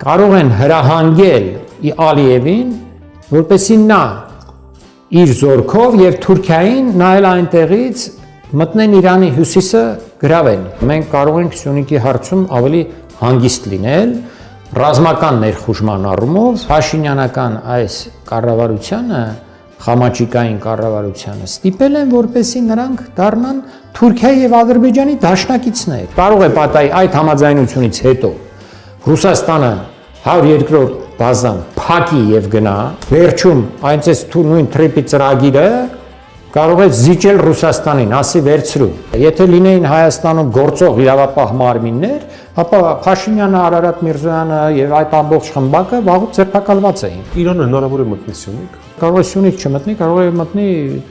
կարող են հրահանգել Ալիևին, որպեսզի նա իր զորքով եւ Թուրքիային նայել այնտեղից մտնեն Իրանի հյուսիսը գրավեն։ Մենք կարող ենք Սյունիքի հարցում ավելի հանգիստ լինել, ռազմական ներխուժման առումով, Փաշինյանական այս կառավարությանը, խամաչիկային կառավարությանը ստիպել են, որպեսզի նրանք դառնան Թուրքիայի եւ Ադրբեջանի դաշնակիցներ։ Կարող է պատահի այդ համաձայնությունից հետո Ռուսաստանը 102-րդ բազան փակի եւ գնա, վերջում այնպես նույն թրիպի ծրագիրը կարող է զիջել Ռուսաստանին, ասի վերցրու։ Եթե լինեին Հայաստանում գործող իրավապահ մարմիններ, ապա Փաշինյանը, Արարատ Միրզոյանը եւ այդ ամբողջ խմբակը վաղուց ձերբակալված էին։ Իրանը հնարավոր է մտնի Սյունիք։ Կարող է Սյունիք չմտնի, կարող է մտնի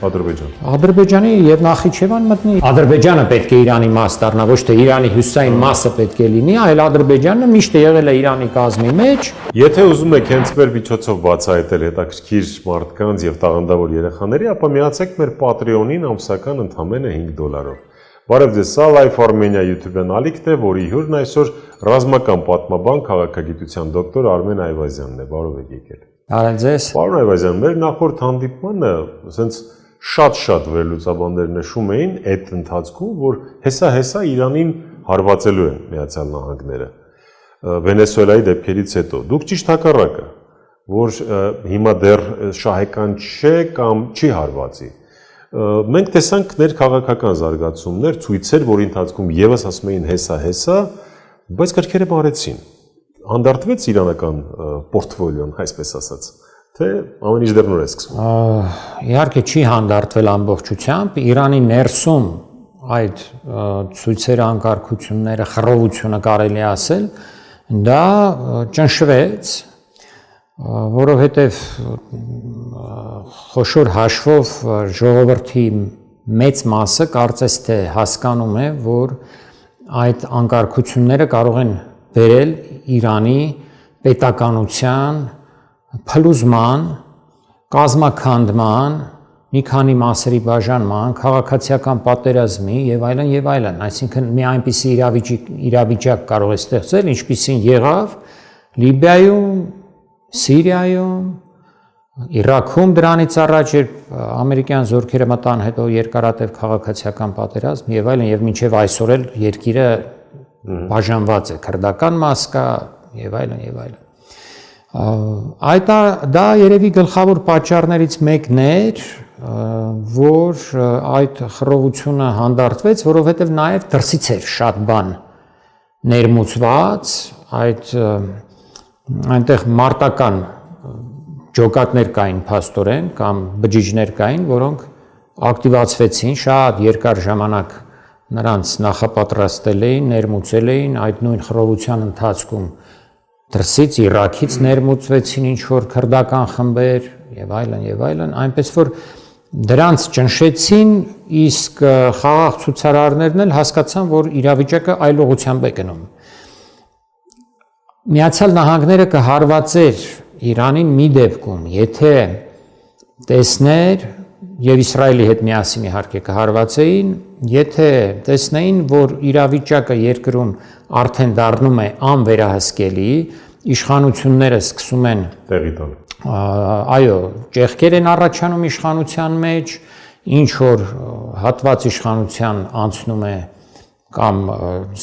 Ադրբեջան։ Ադրբեջանի եւ Նախիջևան մտնի։ Ադրբեջանը պետք է Իրանի մաս դառնա, ոչ թե Իրանի հյուսիսային մասը պետք է լինի, այլ Ադրբեջանը միշտ եղել է Իրանի կազմի մեջ։ Եթե ուզում եք հենց մեր միջոցով բացահայտել հետաքրքիր մարդկանց եւ տաղանդավոր երեխաների, ապա միացեք մեր Patreon-ին ամսական ընդամենը $5։ Բարև ձեզ, սա Life Armenia YouTube-ն ալիքն է, որի հյուրն այսօր ռազմական պատմաբան, քաղաքագիտության դոկտոր Արմեն Այվազյանն է։ Բարև եք եկել։ Բարև ձեզ։ Պարոն Այվազյան, մեր նախորդ հանդիպմանը ասենց շատ վերլուծաբաններ նշում էին այդ ընթացքում, որ հեսա Իրանին հարվածելու են Միացյալ Նահանգները Վենեսուելայի դեպքերից հետո։ Դուք ճիշտ հակառակը, որ հիմա դեռ շահեկան չէ կամ չի հարվածի։ Մենք տեսանք ներքաղաքական զարգացումներ, ցույցեր, որի ընթացքում եւս ասում էին հեսա, բայց կրկերը բարեցին։ Հանդարտվեց իրանական պորտֆոլիոն, այսպես ասած, թե ամեն ինչ դեռ նոր է սկսվում։ Իհարկե չի հանդարտվել ամբողջությամբ, Իրանի ներսում այդ ցույցերը, անկարգությունները, խռովությունը կարելի ասել, դա ճնշվեց, որովհետև խոշոր հաշվով ժողովրդի մեծ մասը կարծես թե հասկանում է, որ այդ անկարգությունները կարող են բերել Իրանի պետականության փլուզման, կազմաքանդման, մի քանի մասերի բաժանման, քաղաքացիական պատերազմի եւ այլն, այսինքն մի այնպիսի իրավիճակ կարող է ստեղծել, ինչպիսին եղավ Լիբիայում, Սիրիայում, Իրաքում դրանից առաջ, երբ ամերիկյան զորքերը մտան, հետո երկարատև քաղաքացիական պատերազմ եւ այլն, եւ մինչեւ այսօր էլ երկիրը բաժանված է, քրդական մաս կա եւ այլն։ Դա երևի գլխավոր պատճառներից մեկն էր, որ այդ խռովությունը հանդարտվեց, որովհետեւ նաեւ դրսից էր շատ բան ներմուծված, այնտեղ մարտական ջոկատներ կային փաստորեն կամ բջիջներ կային, որոնք ակտիվացվեցին շատ երկար ժամանակ նրանց նախապատրաստել էին, ներմուծել էին, այդ նույն խռովության ընթացքում դրսից Իրաքից ներմուծվեցին ինչ-որ քրդական խմբեր եւ այլն, այնպես որ դրանց ճնշեցին, իսկ խաղաղ ցուցարարներն էլ հասկացան, որ իրավիճակը այլ ուղղությամբ է գնում։ Միացյալ Նահանգները կհարվածեր Իրանին մի դեպքում, եթե տեսներ եւ Իսրայելի հետ միասին իհարկե կհարվածեին, եթե տեսնեին, որ իրավիճակը երկրում արդեն դառնում է անվերահսկելի, իշխանությունները սկսում են տեղի տալ։ Այո, ճեղքեր են առաջանում իշխանության մեջ, ինչ որ հատված իշխանության անցնում է կամ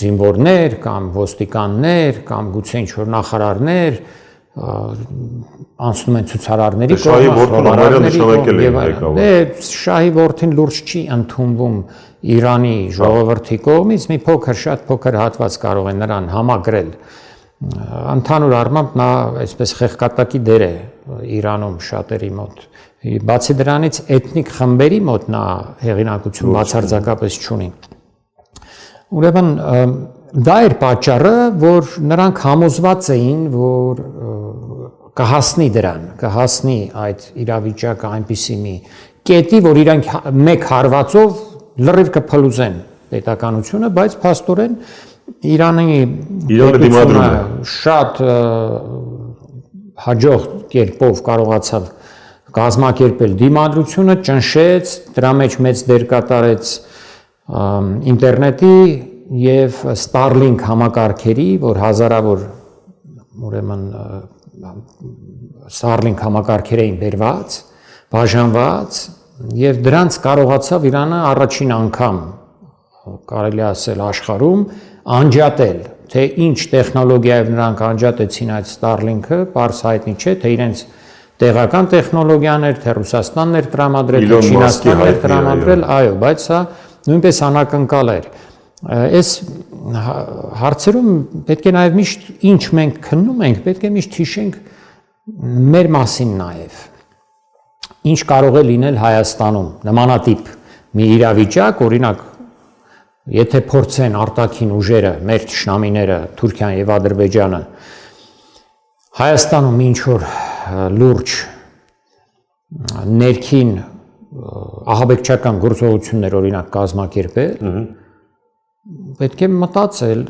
զինվորներ, կամ ոստիկաններ, կամ գուցե ինչ որ նախարարներ, անցնում են ցուցարարների կողմից, շահի որդին լուրջ չի ընդունվում Իրանի ժողովրդի կողմից, մի շատ փոքր հատված կարող է նրան համագրել։ Ընդհանուր առմամբ նա այսպես խեղկատակի դեր է Իրանում շատերի մոտ։ Բացի դրանից էթնիկ խմբերի մոտ նա հեղինակություն բացարձակապես չունի։ Ուրեմն դա էր պատճառը, որ նրանք համոզված էին, որ կհասնի դրան, կհասնի այդ իրավիճակը այնպիսի մի կետի, որ իրանք մեկ հարվածով լրիվ կփլուզեն պետականությունը, բայց փաստորեն Իրանի դիմադրումը շատ հաջող կերպով կարողացավ կազմակերպել դիմադրությունը, ճնշեց, դրա մեջ մեծ դեր կատարեց ինտերնետի եւ Starlink համակարգերի, որ հազարավոր ուրեմն Starlink համակարգեր էին բերված, բաժանված եւ դրանց կարողացավ Իրանը առաջին անգամ կարելի ասել աշխարհում անջատել, թե ինչ տեխնոլոգիայով նրանք անջատեցին այդ Starlink-ը, բարձ հայտնի չէ, թե իրենց տեղական տեխնոլոգիաներ, թե Ռուսաստանն էր տրամադրել, թե Չինաստանն էր տրամադրել, այո, բայց սա նույնպես անակնկալ էր։ Այս հարցերում պետք է նաև միշտ ինչ մենք քննում ենք, պետք է միշտ հիշենք մեր մասին նաև։ Ինչ կարող է լինել Հայաստանում նմանատիպ մի իրավիճակ, օրինակ, եթե փորձեն արտաքին ուժերը, մեր թշնամիները, Թուրքիան եւ Ադրբեջանը Հայաստանում ինչ որ լուրջ ներքին ահաբեկչական գործողություններ օրինակ կազմակերպել, պետք է մտածել,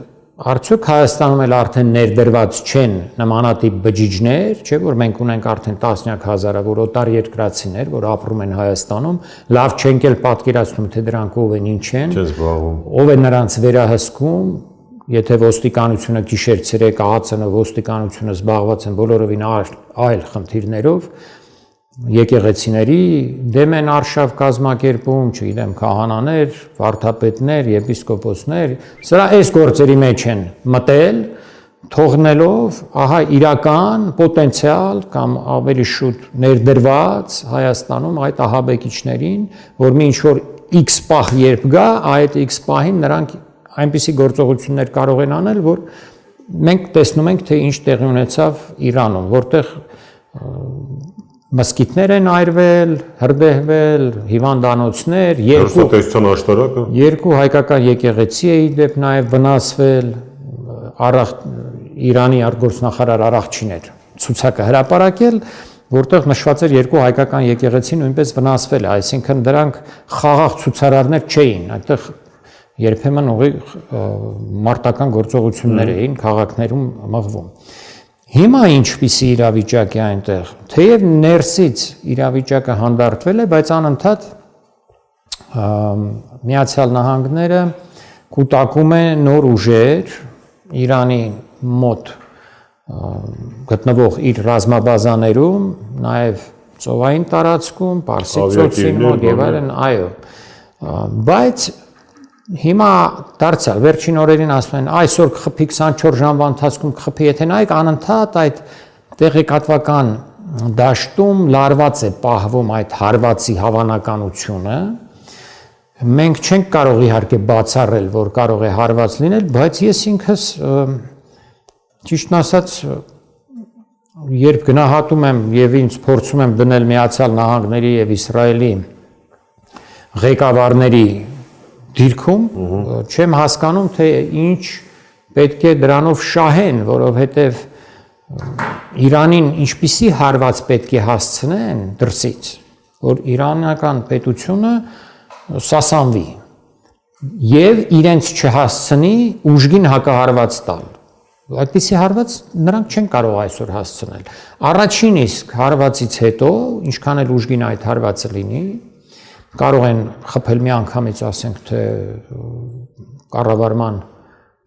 արդյոք Հայաստանում էլ արդեն ներդրված չեն նմանատիպ բջիջներ, չէ՞ որ մենք ունենք արդեն տասնյակ հազարավոր օտար երկրացիներ, որ ապրում են Հայաստանում, լավ չենք էլ պատկերացնում, թե դրանք ով են, ինչ են, ով է նրանց վերահսկում, եթե ոստիկանությունը գիշեր-ցերեկ ԱԱՑ-ը ոստիկանությունը զբաղված են բոլորովին այլ խնդիրներով, եկեղեցիների դեմ են արշավ կազմակերպում, չգիտեմ, քահանաներ, վարդապետներ, եպիսկոպոսներ, սրա այս գործերի մեջ են մտել, թողնելով, ահա իրական պոտենցիալ կամ ավելի շուտ ներդրված Հայաստանում այդ ահաբեկիչներին, որ մի ինչ-որ X պահ երբ գա, այդ X պահին նրանք այնպիսի գործողություններ կարող են անել, որ մենք տեսնում ենք, թե ինչ տեղի ունեցավ Իրանում, որտեղ մսկիթներ են այրվել, հրդեհվել, հիվանդանոցներ, երկու հայկական եկեղեցի է իդեպ նաև վնասվել, Իրանի արտգործնախարար Արաղչին էր ցուցակը հրապարակել, որտեղ նշված էր երկու հայկական եկեղեցի նույնպես վնասվել է, այսինքն դրանք խաղաղ ցուցարարներ չէին, այդտեղ երբեմն ուղիղ մարտական գործողություններ էին քաղաքներում մղվում։ Հիմա ինչպիսի իրավիճակ է այնտեղ, թեև ներսից իրավիճակը հանդարտվել է, բայց անընդհատ Միացյալ Նահանգները կուտակում է նոր ուժեր Իրանի մոտ գտնվող իր ռազմաբազաներում, նաև ծովային տարածքում, Պարսից ծոցի մոտ եւ այլն, այո, բայց հիմա դարձյալ վերջին օրերին ասում են այսօր կխփի 24 ժամվա ընթացքում կխփի, եթե նայեք անընդհատ այդ տեղեկատվական դաշտում լարված է պահվում այդ հարվածի հավանականությունը, մենք չենք կարող իհարկե բացառել, որ կարող է հարված լինել, բայց ես ինքս ճիշտն ասած երբ գնահատում եմ եւ ինձ փորձում եմ դնել Միացյալ Նահանգների եւ Իսրայելի ղեկավարների դիրքում, չեմ հասկանում, թե ինչ պետք է դրանով շահեն, որովհետև Իրանին ինչպիսի հարված պետք է հասցնեն դրսից, որ իրանական պետությունը սասանվի եւ իրենց չհասցնի ուժգին հակահարված տալ։ Այդպիսի հարված նրանք չեն կարող այսօր հասցնել։ Առաջին իսկ հարվածից հետո, ինչքան էլ ուժգին այդ հարվածը լինի, կարող են խփել մի անգամից, ասենք, թե կառավարման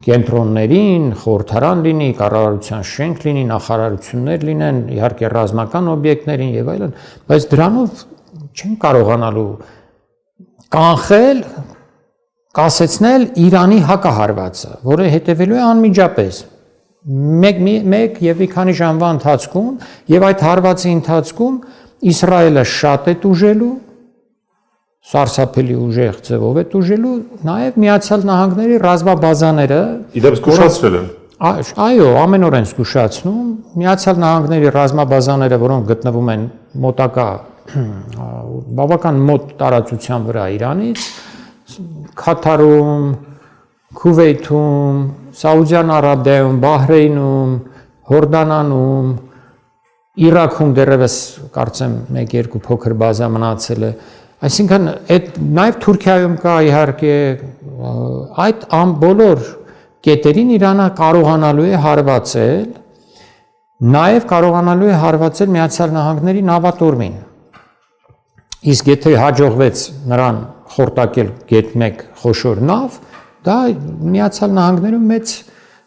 կենտրոններին, խորհրդարան լինի, կառավարության շենք լինի, նախարարություններ լինեն, իհարկե ռազմական օբյեկտներին եւ այլն, բայց դրանով չեն կարողանալու կանխել, կասեցնել Իրանի հակահարվածը, որը հետևելու է անմիջապես մեկ եւ մի քանի ժամվա ընթացքում եւ այդ հարվածի ընթացքում Իսրայելը շատ է տուժելու, սարսափելի ուժեղ ձևով է տուժելու, նաև Միացյալ Նահանգների ռազմաբազաները իդեպ զգուշացրել են։ Այո, ամեն օր են զգուշացնում, Միացյալ Նահանգների ռազմաբազաները, որոնք գտնվում են մոտակա բավական մոտ տարածության վրա Իրանից, Քաթարում, Քուվեյթում, Սաուդյան Արաբիայում, Բահրեյնում, Հորդանանում, Իրաքում դեռևս կարծեմ 1-2 փոքր բազա մնացել է։ Այսինքն այդ նաև Թուրքիայում կա իհարկե այդ բոլոր կետերին Իրանը կարողանալու է հարվածել, նաև կարողանալու է հարվածել Միացյալ Նահանգների նավատորմին։ Իսկ եթե հաջողվեց նրան խորտակել գետ 1 խոշոր նավ, դա Միացյալ Նահանգներում մեծ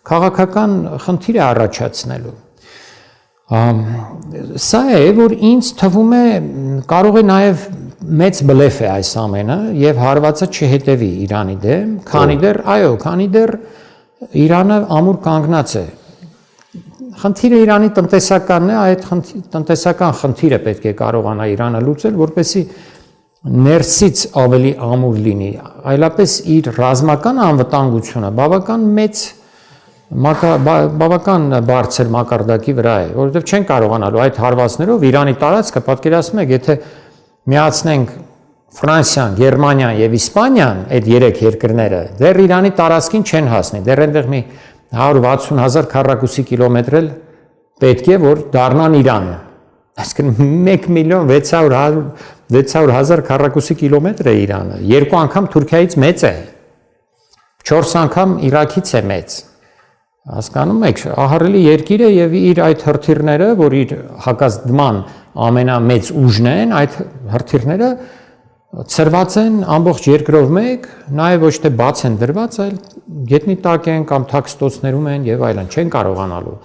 քաղաքական խնդիր է առաջացնելու։ Սա է, որ ինձ թվում է կարող է նաև մեծ բլեֆ է այս ամենը եւ հարվածը չհետևի Իրանի դեմ, քանի դեռ Իրանը ամուր կանգնած է։ Խնդիրը Իրանի տնտեսականն է, այդ տնտեսական խնդիրը պետք է կարողանա Իրանը լուծել, որպեսզի ներսից ավելի ամուր լինի, այլապես իր ռազմական անվտանգությունը բավական բարձր մակարդակի վրա է, որովհետև չեն կարողանալու այդ հարվածներով Իրանի տարածքը, պատկերացնում եք, եթե միացնենք Ֆրանսիան, Գերմանիան եւ Իսպանիան, այդ երեք երկրները, դեռ Իրանի տարածքին չեն հասնի, դեռ այնտեղ մի 160,000 քառակուսի կիլոմետր էլ պետք է որ դառնան Իրան։ Այսինքն 1,600,000 քառակուսի կիլոմետր է Իրանը, 2 անգամ Թուրքիայից մեծ է, 4 անգամ Իրաքից է մեծ։ Հասկանում եք, ահռելի երկիր է եւ իր այդ հրթիռները, որ իր հակազդման ամենամեծ ուժն են, այդ հրթիռները ծրված են ամբողջ երկրով մեկ, նաեւ ոչ թե բաց են դրված, այլ գետնի տակ են կամ թաքստոցներում են եւ այլն, չեն կարողանալու։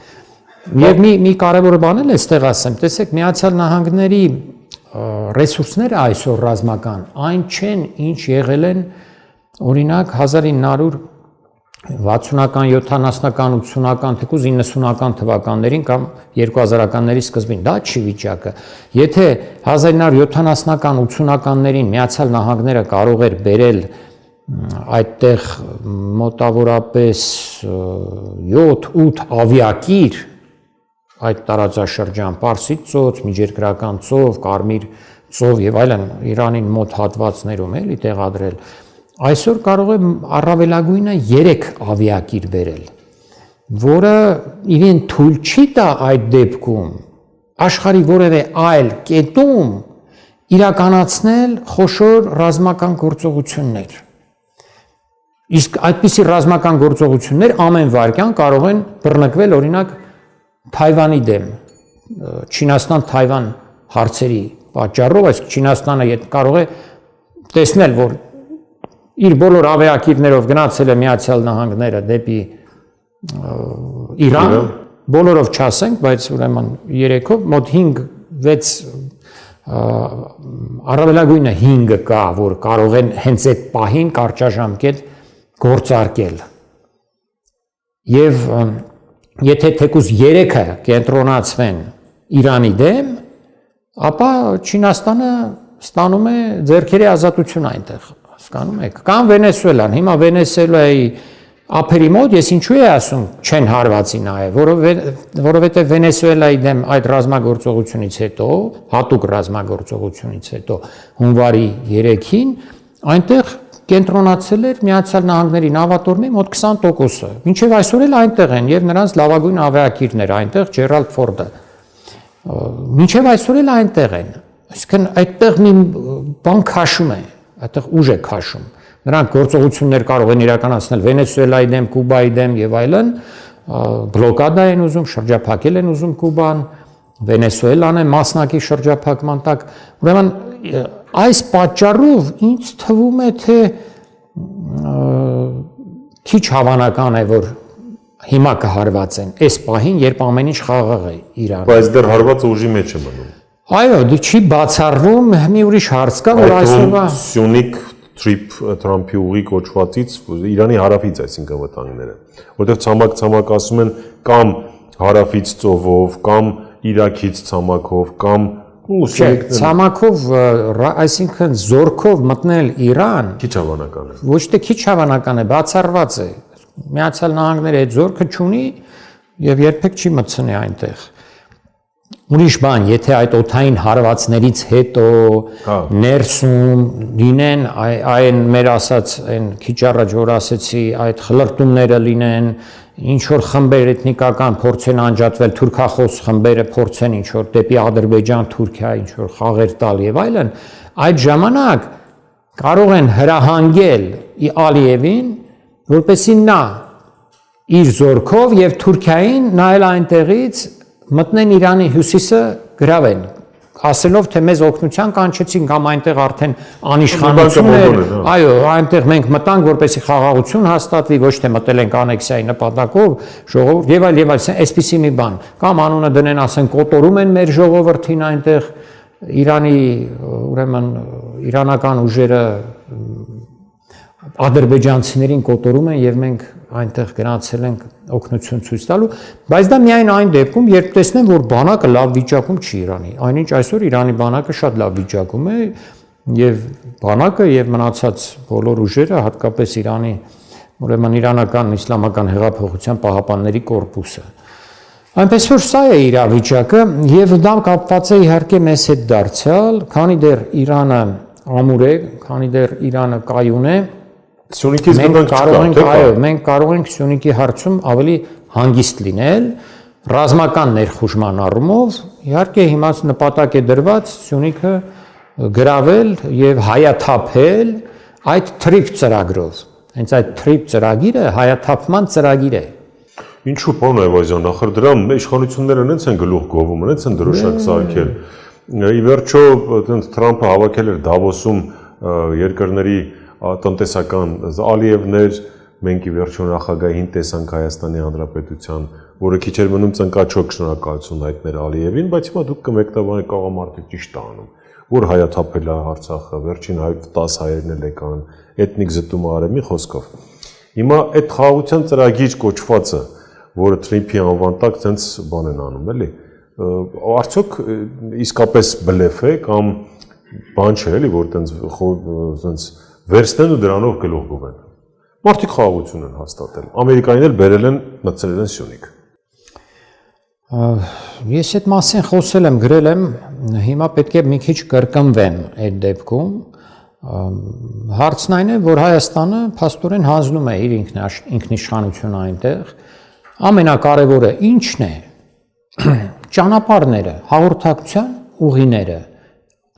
Եվ մի կարևոր բան էլ էստեղ ասեմ, տեսեք, Միացյալ Նահանգների ռեսուրսները այսօր ռազմական այն չեն, ինչ եղել են օրինակ 1960-ական, 70-ական, 80-ական, թեկուզ 90-ական թվականներին կամ 2000-ականների սկզբին, դա չի վիճակը։ Եթե 1970-ական, 80-ականներին Միացյալ Նահանգները կարող էր բերել այդտեղ մոտավորապես 7-8 ավիակիր այդ տարածաշրջան, Պարսից ծոց, Միջերկրական ծով, Կարմիր ծով եւ այլն Իրանին մոտ հատվածներում էլի տեղադրել, այսօր կարող է առավելագույնը 3 ավիակիր բերել, որը իրեն թույլ չի տա այդ դեպքում աշխարհի որևէ այլ կետում իրականացնել խոշոր ռազմական գործողություններ։ Իսկ այդպիսի ռազմական գործողություններ ամեն վայրկյան կարող են բռնկվել օրինակ Թայվանի դեմ, Չինաստան-Թայվան հարցերի պատճառով, այս Չինաստանը կարող է տեսնել, որ իր բոլոր ավիակիրներով գնացել է Միացյալ Նահանգները դեպի Իրան, բոլորով չասենք, բայց ուրեմն 3-ով, մոտ 5-6 առավելագույնը 5 կա, որ կարող են հենց այդ պահին կարճաժամկետ գործարկել։ Եվ եթե թեկուզ 3-ը կենտրոնացվեն Իրանի դեմ, ապա Չինաստանը ստանում է ձեռքերի ազատություն այնտեղ, հասկանում եք, կամ Վենեսուելան, հիմա Վենեսուելայի ափերի մոտ ես ինչու եմ ասում չեն հարվածի նաև, որովհետև Վենեսուելայի դեմ այդ ռազմագործողությունից հետո, հատուկ ռազմագործողությունից հետո հունվարի 3-ին այնտեղ կենտրոնացել էր Միացյալ Նահանգների նավատորմի մոտ 20%-ը, մինչև այսօր էլ այնտեղ են եւ նրանց լավագույն ավիակիրներ այնտեղ Ջերալդ Ֆորդը, մինչև այսօր էլ այնտեղ են, այսինքն այդտեղ մի բան քաշում է, այդտեղ ուժ է քաշում, նրանք գործողություններ կարող են իրականացնել Վենեսուելայի դեմ, Կուբայի դեմ եւ այլն, բլոկադա են ուզում, շրջափակել են ուզում Կուբան, Վենեսուելան է մասնակի շրջափակման տակ, ուրեմն այս պատճառով ինձ թվում է, թե քիչ հավանական է, որ հիմա կհարվածեն, այս պահին, երբ ամեն ինչ խաղաղ է Իրանում։ Բայց դեռ հարվածը ուժի մեջ է մնում։ Այո, դե չի բացառվում, մի ուրիշ հարց կա, որ այսօրվա Սյունիք Trip Trump-ի ուղի կոչվածից Իրանի հարավից, այսինքն վտանգները, որտեղ ցամաք ասում են կամ հարավից ծովով, կամ Իրաքից ցամաքով, կամ ցամաքով, այսինքն զորքով մտնել Իրան քիչ հավանական է։ Ոչ թե քիչ հավանական է, բացառված է։ Միացյալ Նահանգները այդ զորքը չունի եւ երբեք չի մտցնի այնտեղ։ Ուրիշ բան, եթե այդ օդային հարվածներից հետո ներսում լինեն այն մեր ասած այն քիչ առաջ որ ասեցի այդ խլրտումները լինեն, ինչ որ խմբեր էթնիկական փորձեն անջատվել, թուրքախոս խմբերը փորձեն ինչ որ դեպի Ադրբեջան, Թուրքիա ինչ որ խաղեր տալ եւ այլն, այդ ժամանակ կարող են հրահանգել Ալիևին, որպեսզի նա իր զորքով եւ Թուրքիային նայել այնտեղից մտնեն Իրանի հյուսիսը գրավեն, ասելով թե մեզ օգնության կանչեցին կամ այնտեղ արդեն անիշխանություն էր, այո, այնտեղ մենք մտանք որպեսզի խաղաղություն հաստատվի, ոչ թե մտել ենք անեքսիայի նպատակով, ժողովուրդ եւ այլ, այսպիսի մի բան, կամ անունը դնեն, ասեն կոտորում են մեր ժողովրդին այնտեղ Իրանի, ուրեմն իրանական ուժերը ադրբեջանցիներին կոտորում են եւ մենք այնտեղ գնացել ենք օգնություն ցույց տալու, բայց դա միայն այն դեպքում, երբ տեսնեն, որ բանակը լավ վիճակում չի Իրանի, այնինչ այսօր Իրանի բանակը շատ լավ վիճակում է եւ բանակը եւ մնացած բոլոր ուժերը, հատկապես Իրանի, ուրեմն իրանական իսլամական հեղափոխության պահապանների կորպուսը։ Այնպես որ սա է իրավիճակը եւ դա կապված է իհարկե մեզ հետ դարձյալ, քանի դեռ Իրանը ամուր է, քանի դեռ Իրանը կայուն է, Սյունիքից գնանք այո, մենք կարող ենք Սյունիքի հարցում ավելի հանգիստ լինել, ռազմական ներխուժման առումով, իհարկե հիմա նպատակ է դրված Սյունիքը գրավել եւ հայաթափել այդ թրիփ ծրագրով։ Հենց այդ թրիփ ծրագիրը հայաթափման ծրագիր է։ Ինչու պարոն Այվազյան, նախր դրան իշխանությունները նենց են գլուխ գովում, նենց են դրոշակ սարքել։ Ի վերջո, Թրամփը հավաքել էր Դավոսում երկրների տնտեսական ալիևներ, մենք ի վերջո նախագահին տեսանք Հայաստանի Հանրապետության, որը քիչ էր մնում ծնկաչոք շնորհակալություն հայտներ Ալիևին, բայց հիմա դուք կմեկնաբանեք աղամարտը ճիշտ է անում, որ հայաթափել է Արցախը, վերջին 10 հայերն էլ եկան, էթնիկ զտումը արել մի խոսքով։ Հիմա այդ խաղաղության ծրագիր կոչվածը, որը Թրիմփի անվան տակ ցենց բան են անում, էլի։ Արդյոք իսկապես բլեֆ է կամ բան չէ, էլի, որ ցենց վերստեն ու դրանով գլուխ գովեն։ Մարդիկ խաղաղություն են հաստատել։ Ամերիկայինն էլ բերել են մտցրել են Սյունիք։ Ես այդ մասին խոսել եմ, գրել եմ, հիմա պետք է մի քիչ կրկնվեմ այդ դեպքում։ Հարցն այն է, որ Հայաստանը փաստորեն հանձնում է իր ինքնիշխանությունը այնտեղ։ Ամենակարևորը ինչն է, ճանապարհները, հաղորդակցության ուղիները,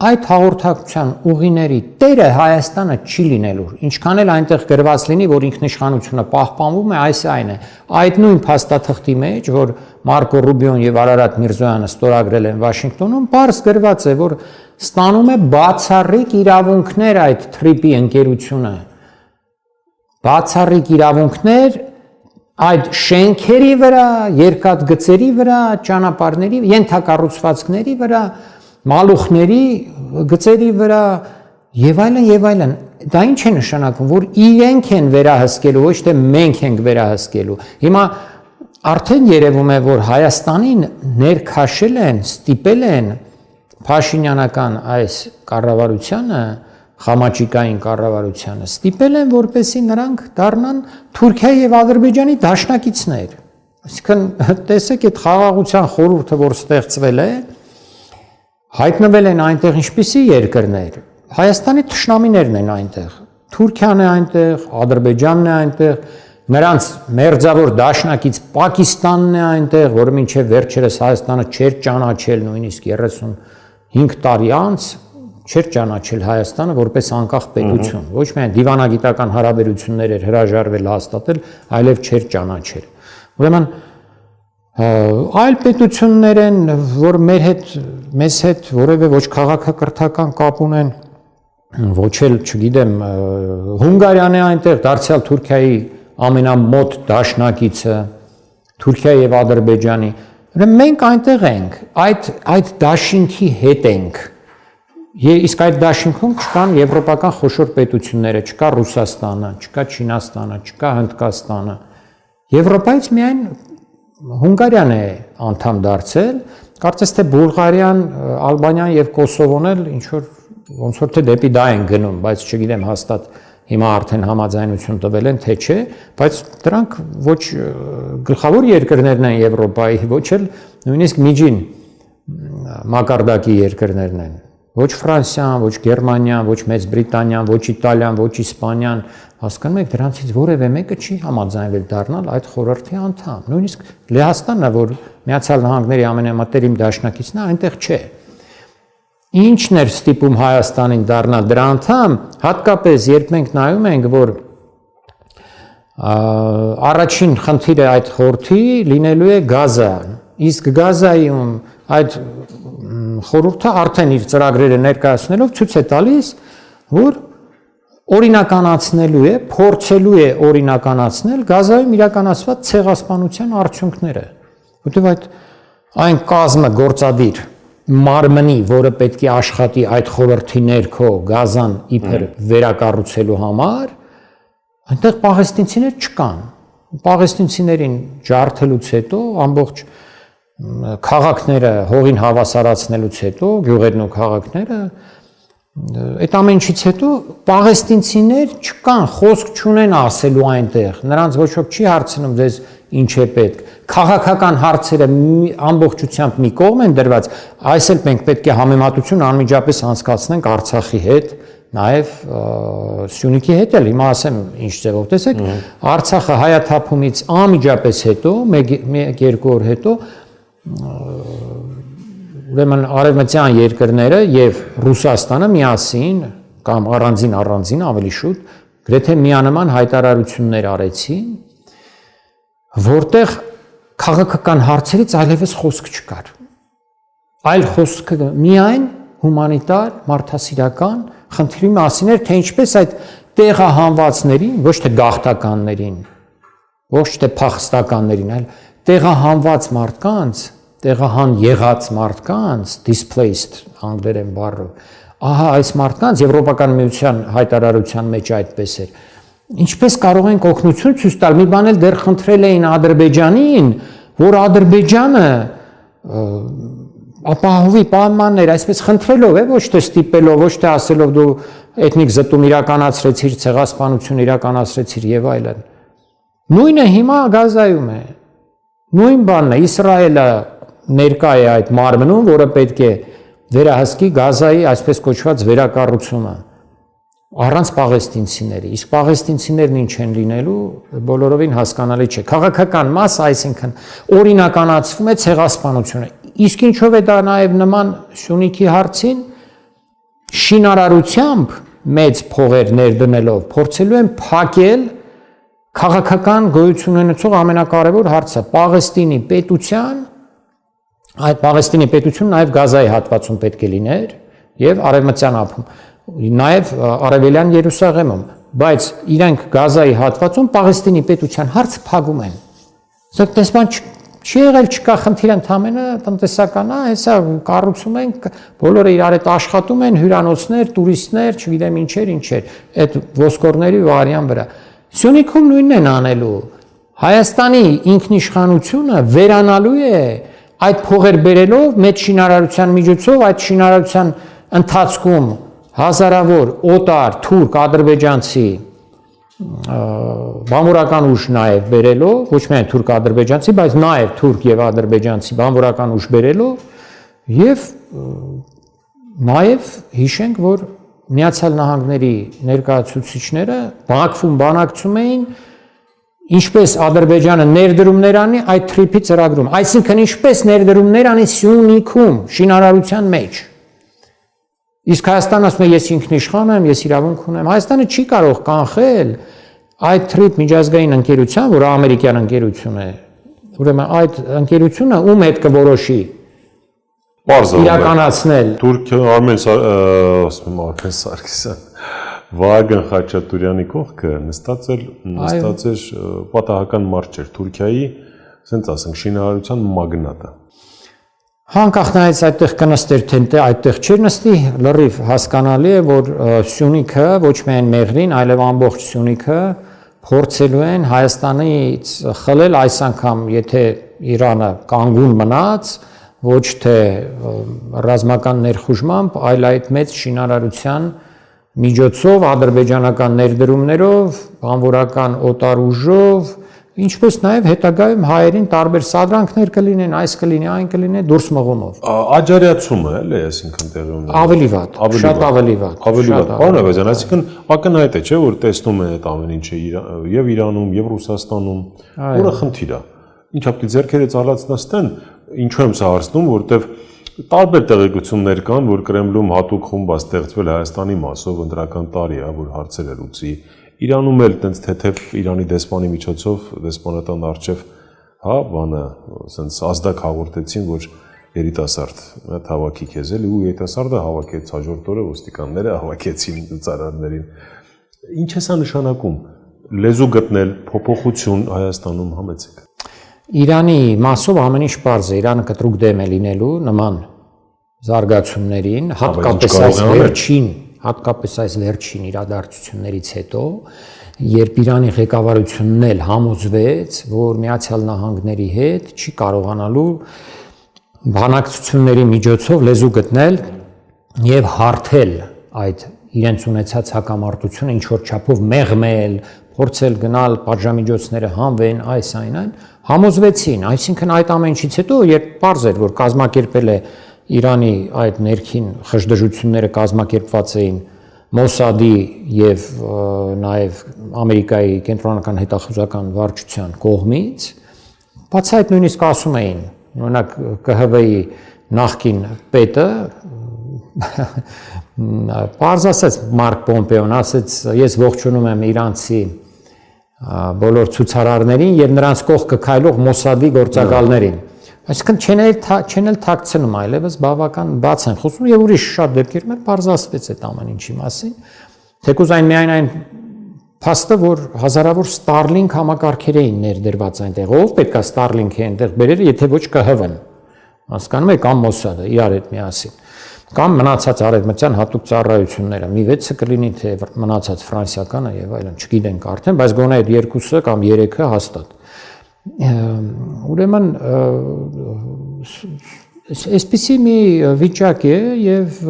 այդ հաղորդակցության ուղիների տերը Հայաստանը չի լինելու, ինչքան էլ այնտեղ գրված լինի, որ ինքնիշխանությունը պահպանվում է, այս այն է, այդ նույն փաստաթղթի մեջ, որ Մարկո Ռուբիոն եւ Արարատ Միրզոյանը ստորագրել են Վաշինգտոնում, բարձ գրված է, որ ստանում է բացառիկ իրավունքներ այդ թրիփի ընկերությունը, բացառիկ իրավունքներ այդ շենքերի վրա, երկաթգծերի վրա, ճանապարհների, ենթակառուցվածքների վրա, մալուխների գծերի վրա եւ այլն եւ այլն։ Դա ինչ է նշանակում, որ իրենք են վերահսկելու, ոչ թե մենք ենք վերահսկելու։ Հիմա արդեն երևում է, որ Հայաստանին ներքաշել են, ստիպել են Փաշինյանական այս կառավարությանը, Խամաչիկային կառավարությանը, ստիպել են, որպեսզի նրանք դառնան Թուրքիայի եւ Ադրբեջանի դաշնակիցներ։ Այսինքն տեսեք այդ խաղաղության խորհուրդը, որ ստեղծվել է, հայտնվել են այնտեղ ինչպիսի երկրներ։ Հայաստանի թշնամիներն են այնտեղ։ Թուրքիան է այնտեղ, Ադրբեջանն է այնտեղ, նրանց մերձավոր դաշնակից Պակիստանն է այնտեղ, որը մինչև վերջերս Հայաստանը չէր ճանաչել, նույնիսկ 35 տարի անց չէր ճանաչել Հայաստանը որպես անկախ պետություն։ Ոչ միայն դիվանագիտական հարաբերություններ էր հրաժարվել հաստատել, այլև չէր ճանաչել։ Ուրեմն այլ պետություններ են, որ մեզ հետ որևէ ոչ քաղաքակրթական կապ ունեն, ոչ էլ, չգիտեմ, Հունգարիան է այնտեղ, դարձյալ Թուրքիայի ամենամոտ դաշնակիցը, Թուրքիա եւ Ադրբեջանի։ Ուրեմն մենք այնտեղ ենք, այդ դաշինքի հետ ենք։ Իսկ այդ դաշինքում չկան եվրոպական խոշոր պետությունները, չկա Ռուսաստանը, չկա Չինաստանը, չկա Հնդկաստանը։ Եվրոպայից միայն Հունգարիան է անդամ դարձել, կարծես թե Բուլղարիան, Ալբանիան եւ Կոսովոն էլ ինչ որ ոնց որ թե դեպի դա են գնում, բայց չգիտեմ հաստատ հիմա արդեն համաձայնություն տվել են թե չէ, բայց դրանք ոչ գլխավոր երկրներն են Եվրոպայի, ոչ էլ նույնիսկ միջին մակարդակի երկրներն են։ Ոչ Ֆրանսիան, ոչ Գերմանիան, ոչ Մեծ Բրիտանիան, ոչ Իտալիան, ոչ Իսպանիան, հասկանում եք, դրանցից որևէ մեկը չի համաձայնվել դառնալ այդ խորհրդի անդամ։ Նույնիսկ Լեհաստանն է, որ Միացյալ Նահանգների ամենամտերիմ դաշնակիցն է, այնտեղ չէ։ Ինչն էր ստիպում Հայաստանին դառնալ դրա անդամ, հատկապես երբ մենք նայում ենք, որ առաջին խնդիրը այդ խորհրդի լինելու է Գազան, իսկ Գազայում այդ խորհուրդը արդեն իր ծրագրերը ներկայացնելով ցույց է տալիս, որ օրինականացնելու է, փորձելու է օրինականացնել Գազայում իրականացված ցեղասպանության արդյունքները, որտեղ այն կազմը գործադիր մարմնի, որը պետք է աշխատի այդ խորհրդի ներքո Գազան իբր վերակառուցելու համար, այնտեղ պաղեստինցիներ չկան։ Պաղեստինցիներին ջարդելուց հետո ամբողջ քաղաքները հողին հավասարացնելուց հետո գյուղերն ու քաղաքները այդ ամեն ինչից հետո պաղեստինցիներ չկան, խոսք չունեն ասելու այնտեղ, նրանց ոչ ոք չի հարցնում ձեզ ինչ է պետք, քաղաքական հարցերը ամբողջությամբ մի կողմ են դրված, այս էլ մենք պետք է համեմատություն անմիջապես անցկացնենք Արցախի հետ, նաև Սյունիքի հետ էլ, հիմա ասեմ ինչ ձևով, տեսեք, Արցախը հայաթափումից անմիջապես հետո, 1-2 օր հետո ուրեմն արևմտյան երկրները եւ Ռուսաստանը միասին կամ առանձին ավելի շուտ գրեթե միանման հայտարարություններ արեցին, որտեղ քաղաքական հարցերից այլևս խոսք չկար։ Այլ խոսքը միայն հումանիտար, մարդասիրական խնդրի մասին էր, թե ինչպես այդ տեղահանվածներին, ոչ թե գաղթականներին, ոչ թե փախստականներին, այլ տեղահանված մարդկանց, տեղահան եղած մարդկանց, displaced անգլերեն բառը, ահա այս մարդկանց Եվրոպական միության հայտարարության մեջ այդպես էր։ Ինչպես կարող ենք օգնություն ցույց տալ, մի բան էլ դեռ խնդրել էին Ադրբեջանին, որ Ադրբեջանը ապահովի պայմաններ, այսպես խնդրելով է, ոչ թե ստիպելով, ոչ թե ասելով դու էթնիկ զտում իրականացրեցիր, ցեղասպանություն իրականացրեցիր եւ այլն։ Նույնը հիմա Գազայում է։ Նույն բանն է, Իսրայելը ներկա է այդ մարմնում, որը պետք է վերահսկի Գազայի այսպես կոչված վերակառուցումը առանց պաղեստինցիների։ Իսկ պաղեստինցիներն ինչ են լինելու, բոլորովին հասկանալի չէ։ Քաղաքական մասը, այսինքն օրինականացվում է ցեղասպանությունը։ Իսկ ինչով է դա նաև նման Սյունիքի հարցին, շինարարությամբ մեծ փողեր ներդնելով փորձելու են փակել քաղաքական գոյություն ունեցող ամենակարևոր հարցը Պաղեստինի պետության, այդ Պաղեստինի պետությունը նաև Գազայի հատվածում պետք է լիներ եւ արևմտյան ափում, նաև արևելյան Երուսաղեմում, բայց իրենք Գազայի հատվածում Պաղեստինի պետության հարցը փակում են։ Սա տեսման չի եղել, չկա խնդիր, ընդամենը տնտեսական է, հեսա կառուցում են, բոլորը իրար հետ աշխատում են, հյուրանոցներ, տուրիստներ, չգիտեմ ինչեր, այդ ոսկորների վարյան վրա։ Սյունիքում նույնն են անելու։ Հայաստանի ինքնիշխանությունը վերանալու է այդ փողեր բերելով մեծ շինարարության միջոցով, այդ շինարարության ընթացքում հազարավոր օտար, թուրք, ադրբեջանցի բանվորական ուժ նաև բերելով, ոչ միայն թուրք-ադրբեջանցի, բայց նաև թուրք եւ ադրբեջանցի բանվորական ուժ բերելով եւ նաև հիշենք, որ Միացյալ Նահանգների ներկայացուցիչները Բաքվում բանակցում էին ինչպես Ադրբեջանը ներդրումներ անի այդ թրիփի ծրագրում, այսինքն ինչպես ներդրումներ անի Սյունիքում շինարարության մեջ։ Իսկ Հայաստանը ասում է ես ինքնիշխան եմ, ես իրավունք ունեմ։ Հայաստանը չի կարող կանխել այդ թրիփ միջազգային ընկերության, որը ամերիկյան ընկերություն է, ուրեմն այդ ընկերությունը ում հետ կորոշի իրականացնել։ Թուրքիա Արմեն Սարգսյան Վահագն Խաչատուրյանի կողքը նստած էր պատահական մարդ էր Թուրքիայի, ասենք ասենք շինարարության մագնատը։ Հանկախ նայած այդտեղ կնստեր թե այդտեղ չէր նստի, լրիվ հասկանալի է, որ Սյունիքը ոչ միայն Մեղրին, այլև ամբողջ Սյունիքը փորձելու են Հայաստանից խլել այս անգամ, եթե Իրանը կանգուն մնաց, ոչ թե ռազմական ներխուժմամբ, այլ այդ մեծ շինարարության միջոցով, ադրբեջանական ներդրումներով, բանվորական օտար ուժով, ինչպես նաև հետագայում հայերին տարբեր սադրանքներ կլինեն, այս կլինի, այն կլինի, դուրս մղումով։ Աջարյացումը էլի, այսինքն տեղի ունի։ Ավելի վատ, շատ ավելի վատ։ Ավելի վատ։ Պարոն Ավազյան, այսինքն ակնհայտ է, չէ, որ տեսնում են այդ ամեն ինչը եւ Իրանում, եւ Ռուսաստանում, որը խնդիր է։ Ինչա՞ պետք է ձեռքերը ցալած նստեն, ինչու եմ սա հարցնում, որտեվ տարբեր տեղեկություններ կան, որ Կրեմլում հատուկ խումբ է ստեղծվել Հայաստանի մասով ընտրական տարի է, որ հարցերը լուծի։ Իրանում էլ տենց թեթև Իրանի դեսպանի միջոցով դեսպանատան արչև, հա, բանը, ասենց ազդակ հաղորդեցին, որ երիտասարդ, այդ հավաքի քեզ էլի ու երիտասարդը հավաքեց հաջորդ օրը ոստիկանները հավաքեցին ծառաներին։ Ինչ է սա նշանակում։ Լեզու գտնել, փոփոխություն Հայաստանում համեցեք։ Իրանի մասով ամեն ինչ պարզ է, Իրանը կտրուկ դեմ է լինելու նման զարգացումներին, հատկապես այս վերջին իրադարձություններից հետո, երբ Իրանի ղեկավարությունն էլ համոզվեց, որ Միացյալ Նահանգների հետ չի կարողանալու բանակցությունների միջոցով լեզու գտնել եւ հարթել այդ իրենց ունեցած հակամարտությունը ինչ որ չափով մեղմել, փորձել գնալ պատժամիջոցները հանվեն, այն, համոզվեցին, այսինքն այդ ամեն ինչից հետո, երբ պարզ էր, որ կազմակերպել է Իրանի այդ ներքին խժդժությունները կազմակերպված էին Մոսադի եւ նաեւ Ամերիկայի կենտրոնական հետախուզական վարչության կողմից, բացի այդ նույնիսկ ասում էին, օրինակ ԿՀՎ-ի նախկին պետը պարզ ասաց Մարկ Պոմպեոն, ասաց ես ողջունում եմ իրանցի բոլոր ցուցարարներին եւ նրանց կողքը քայլող Մոսադի գործակալներին։ Այսինքն չեն էլ թաքցնում, այլևս բավական բաց են խոսում եւ ուրիշ շատ դեպքերում էլ բարձրացվեց այդ ամեն ինչի մասին։ Թեկուզ այն միայն այն փաստը, որ հազարավոր Starlink համակարգեր էին ներդրված այնտեղ, ով պետք է Starlink-ը այնտեղ բերեր, եթե ոչ ԿՀՎ-ն։ Հասկանում եք, կամ Մոսադը իրար հետ միասին։ Կամ մնացած արևմտյան հատուկ ծառայությունները, մի 6-ը կլինի, թե մնացած ֆրանսիականը եւ այլն, չգիտենք արդեն, բայց գոնե այդ 2-ը կամ 3-ը հաստատ։ Ուրեմն այսպիսի մի վիճակ է եւ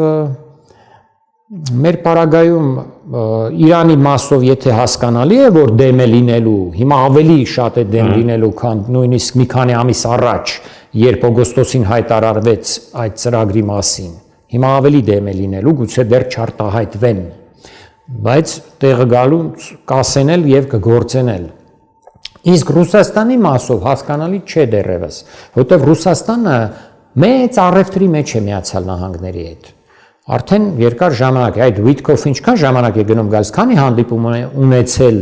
մեր պարագայում Իրանի մասով եթե հասկանալի է որ դեմ է լինելու, հիմա ավելի շատ է դեմ լինելու, քան նույնիսկ մի քանի ամիս առաջ, երբ օգոստոսին հայտարարվեց այդ ծրագրի մասին, հիմա ավելի դեմ է լինելու, գուցե դեռ չարտահայտվեն, բայց տեղը գալու կասենել եւ կգործենել։ Իսկ Ռուսաստանի մասով հասկանալի չէ դեռևս, որտեղ Ռուսաստանը մեծ առևտրի մեջ է Միացյալ Նահանգների հետ։ Արդեն երկար ժամանակ է, այդ Վիտկոֆը ինչքան ժամանակ է գնում գալիս, քանի հանդիպում ունեցել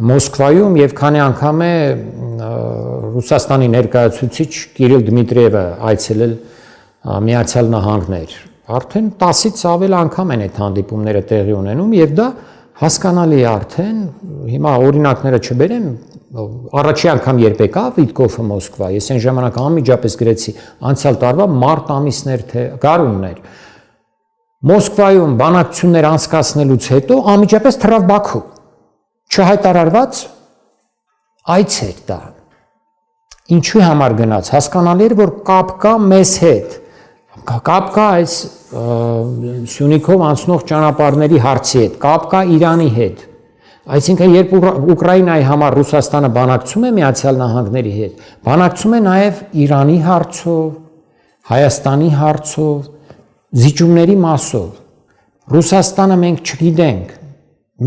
Մոսկվայում եւ քանի անգամ է Ռուսաստանի ներկայացուցիչ Կիրիլ Դմիտրիևը այցելել Միացյալ Նահանգներ։ Արդեն 10-ից ավել անգամ են այդ հանդիպումները տեղի ունենում եւ դա հասկանալի է արդեն, հիմա օրինակները չբերեմ, առաջի անգամ երբ եկավ Վիտկոֆը Մոսկվա, ես այն ժամանակ անմիջապես գրեցի, անցյալ տարվա մարտ ամիսներ թե գարուններ, Մոսկվայում բանակցություններ անցկացնելուց հետո անմիջապես թռավ Բաքու, չհայտարարված այց էր դա, ինչու համար գնաց, հասկանալի էր, որ կապ կա մեզ հետ, կապ կա այս Սյունիքով անցնող ճանապարհների հարցի հետ, կապ կա Իրանի հետ, այսինքն երբ Ուկրաինայի համար Ռուսաստանը բանակցում է Միացյալ Նահանգների հետ, բանակցում է նաև Իրանի հարցով, Հայաստանի հարցով, զիջումների մասով, Ռուսաստանը մենք չգիտենք,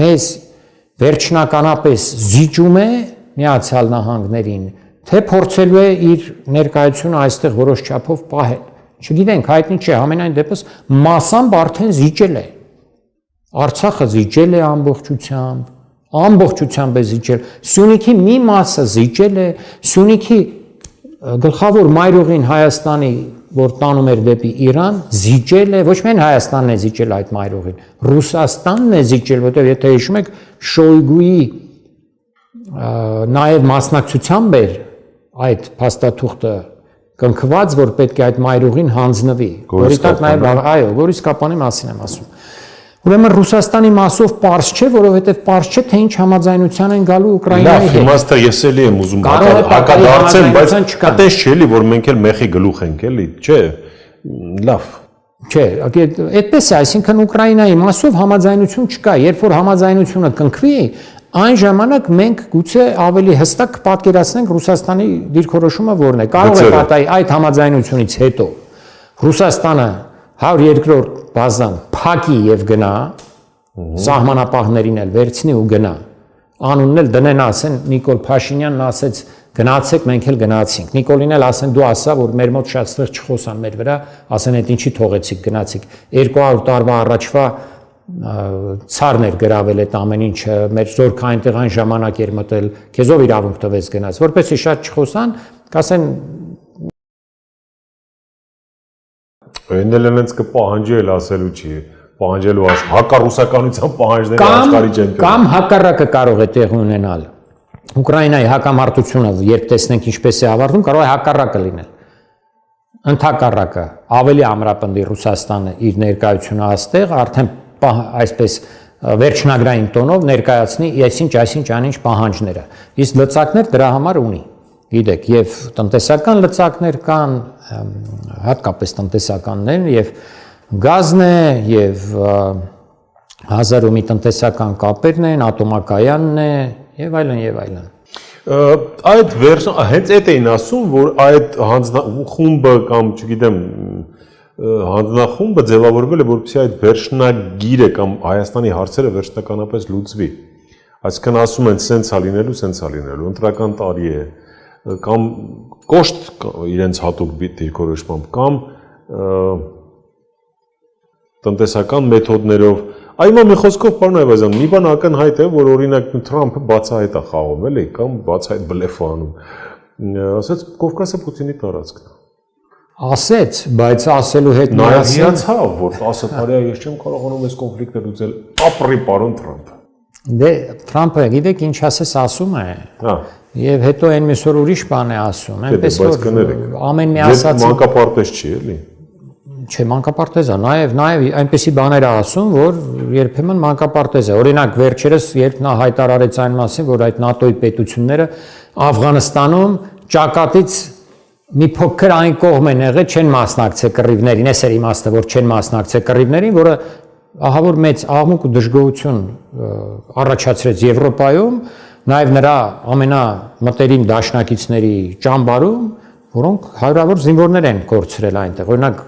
մեզ վերջնականապես զիջում է Միացյալ Նահանգներին, թե փորձելու է իր ներկայությունը այստեղ որոշ չափով պահել, չգիտենք, հայտնի չէ, ամենայն դեպս մասամբ արդեն զիջել է, Արցախը զիջել է ամբողջությամբ է զիջել, Սյունիքի մի մասը զիջել է, Սյունիքի գլխավոր մայրուղին Հայաստանի, որ տանում էր դեպի Իրան, զիջել է, ոչ միայն Հայաստանն է զիջել այդ մայրուղին, Ռուսաստանն է զիջել, որտեղ եթե հիշում եք Շոյգուի նաև մասնակցությամբ էր այդ փաստաթուղթը կնքված, որ պետք է այդ մայրուղին հանձնվի, որից նաև այո, Գորիս Կապանի մասին եմ ասում։ Ուրեմն Ռուսաստանի մասով պարզ չէ, որովհետև պարզ չէ, թե ինչ համաձայնության են գալու Ուկրաինայի հետ։ Լավ, իմաստը ես էլի եմ ուզում հակադարձել, բայց այդպես չէ էլի, որ մենք էլ մեխի գլուխ ենք էլի, չէ։ Լավ։ Չէ, այդպես է, այսինքն Ուկրաինայի մասով համաձայնություն չկա, երբ որ համաձայնությունը կնքվի, այն ժամանակ մենք գուցե ավելի հստակ կպատկերացնենք Ռուսաստանի դիրքորոշումը որն է։ Կարող է պատահի այդ համաձայնությունից հետո Ռուսաստանը 102-րդ բազան փակի եւ գնա, սահմանապահներին էլ վերցնի ու գնա։ Անունն էլ դնեն, ասեն Նիկոլ Փաշինյանն ասեց գնացեք, մենք էլ գնացինք։ Նիկոլին էլ ասեն դու ասա, որ մեր մոտ շատ ստեղ չխոսան մեր վրա, ասեն այդ ինչի թողեցիք գնացիք։ 200 տարվա առաջվա ցարն էր գրավել այդ ամեն ինչը, մեր զորքը այնտեղ այն ժամանակ էր մտել, քեզով իրավունք տվեց գնաց, որպեսզի շատ չխոսան, կասեն Այն էլ այնց կպահանջի էլ ասելու չի, պահանջելու հակառուսականության պահանջները աշխարհի չեմպիոն։ Կամ հակառակը կարող է տեղի ունենալ։ Ուկրաինայի հակամարտությունը, երբ տեսնենք ինչպես է ավարտվում, կարող է հակառակը լինել։ Ընդհակառակը ավելի ամրապնդի Ռուսաստանը իր ներկայությունը այստեղ, արդեն այսպես վերջնագրային տոնով ներկայացնի այսինչ այնինչ պահանջները։ Իսկ լծակներ դրա համար ունի։ Գիտեք, եւ տնտեսական լծակներ կան, հատկապես տնտեսականներ, եւ գազն է, եւ հազար ու մի տնտեսական կապերն են, ատոմակայանն է, եւ այլն եւ այլն։ Այդ հենց այդ էին ասում, որ այդ հանձնախումբը կամ, չգիտեմ, հանձնախումբը ձևավորվել է, որպեսզի այդ վերջնագիրը կամ Հայաստանի հարցերը վերջնականապես լուծվի։ Այսինքն ասում են սենց է լինելու, ընտրական տարի է, կամ կոշտ իրենց հատուկ դիրքորոշմամբ, կամ տնտեսական մեթոդներով։ Այո, մի խոսքով, պարոն Այվազյան, մի բան ակնհայտ է, որ օրինակ Թրամփը բացահայտ է խաղում, էլի, կամ բացահայտ բլեֆ է անում։ Ասեց Կովկասը Պուտինի տարածքն է։ Ասեց, բայց ասելու հետ նաև հիացավ, որ 10 տարի է ես չեմ կարողանում այս կոնֆլիկտը լուծել։ Ապրի պարոն Թրամփը։ Դե Թրամփը գիտեք ինչ ասում է։ Հա։ Եվ հետո այն միսօր ուրիշ բան է ասում, այնպես որ ամեն մի ասած մանկապարտեզ չի, էլի։ Չէ, մանկապարտեզ է, նաև այնպեսի բաներ է ասում, որ երբեմն մանկապարտեզ է։ Օրինակ վերջերս երբ նա հայտարարեց այն մասին, որ այդ ՆԱՏՕ-ի պետությունները Աֆղանստանում ճակատից մի փոքր այն կողմ են եղել, չեն մասնակցել կռիվներին, այս էր իմաստը, որ չեն մասնակցել կռիվներին, որը ահա որ մեծ աղմուկ ու դժգոհություն առաջացրեց Եվրոպայում, նաև նրա ամենամտերիմ դաշնակիցների ճամբարում, որոնք հարյուրավոր զինվորներ են կորցրել այնտեղ։ Օրինակ,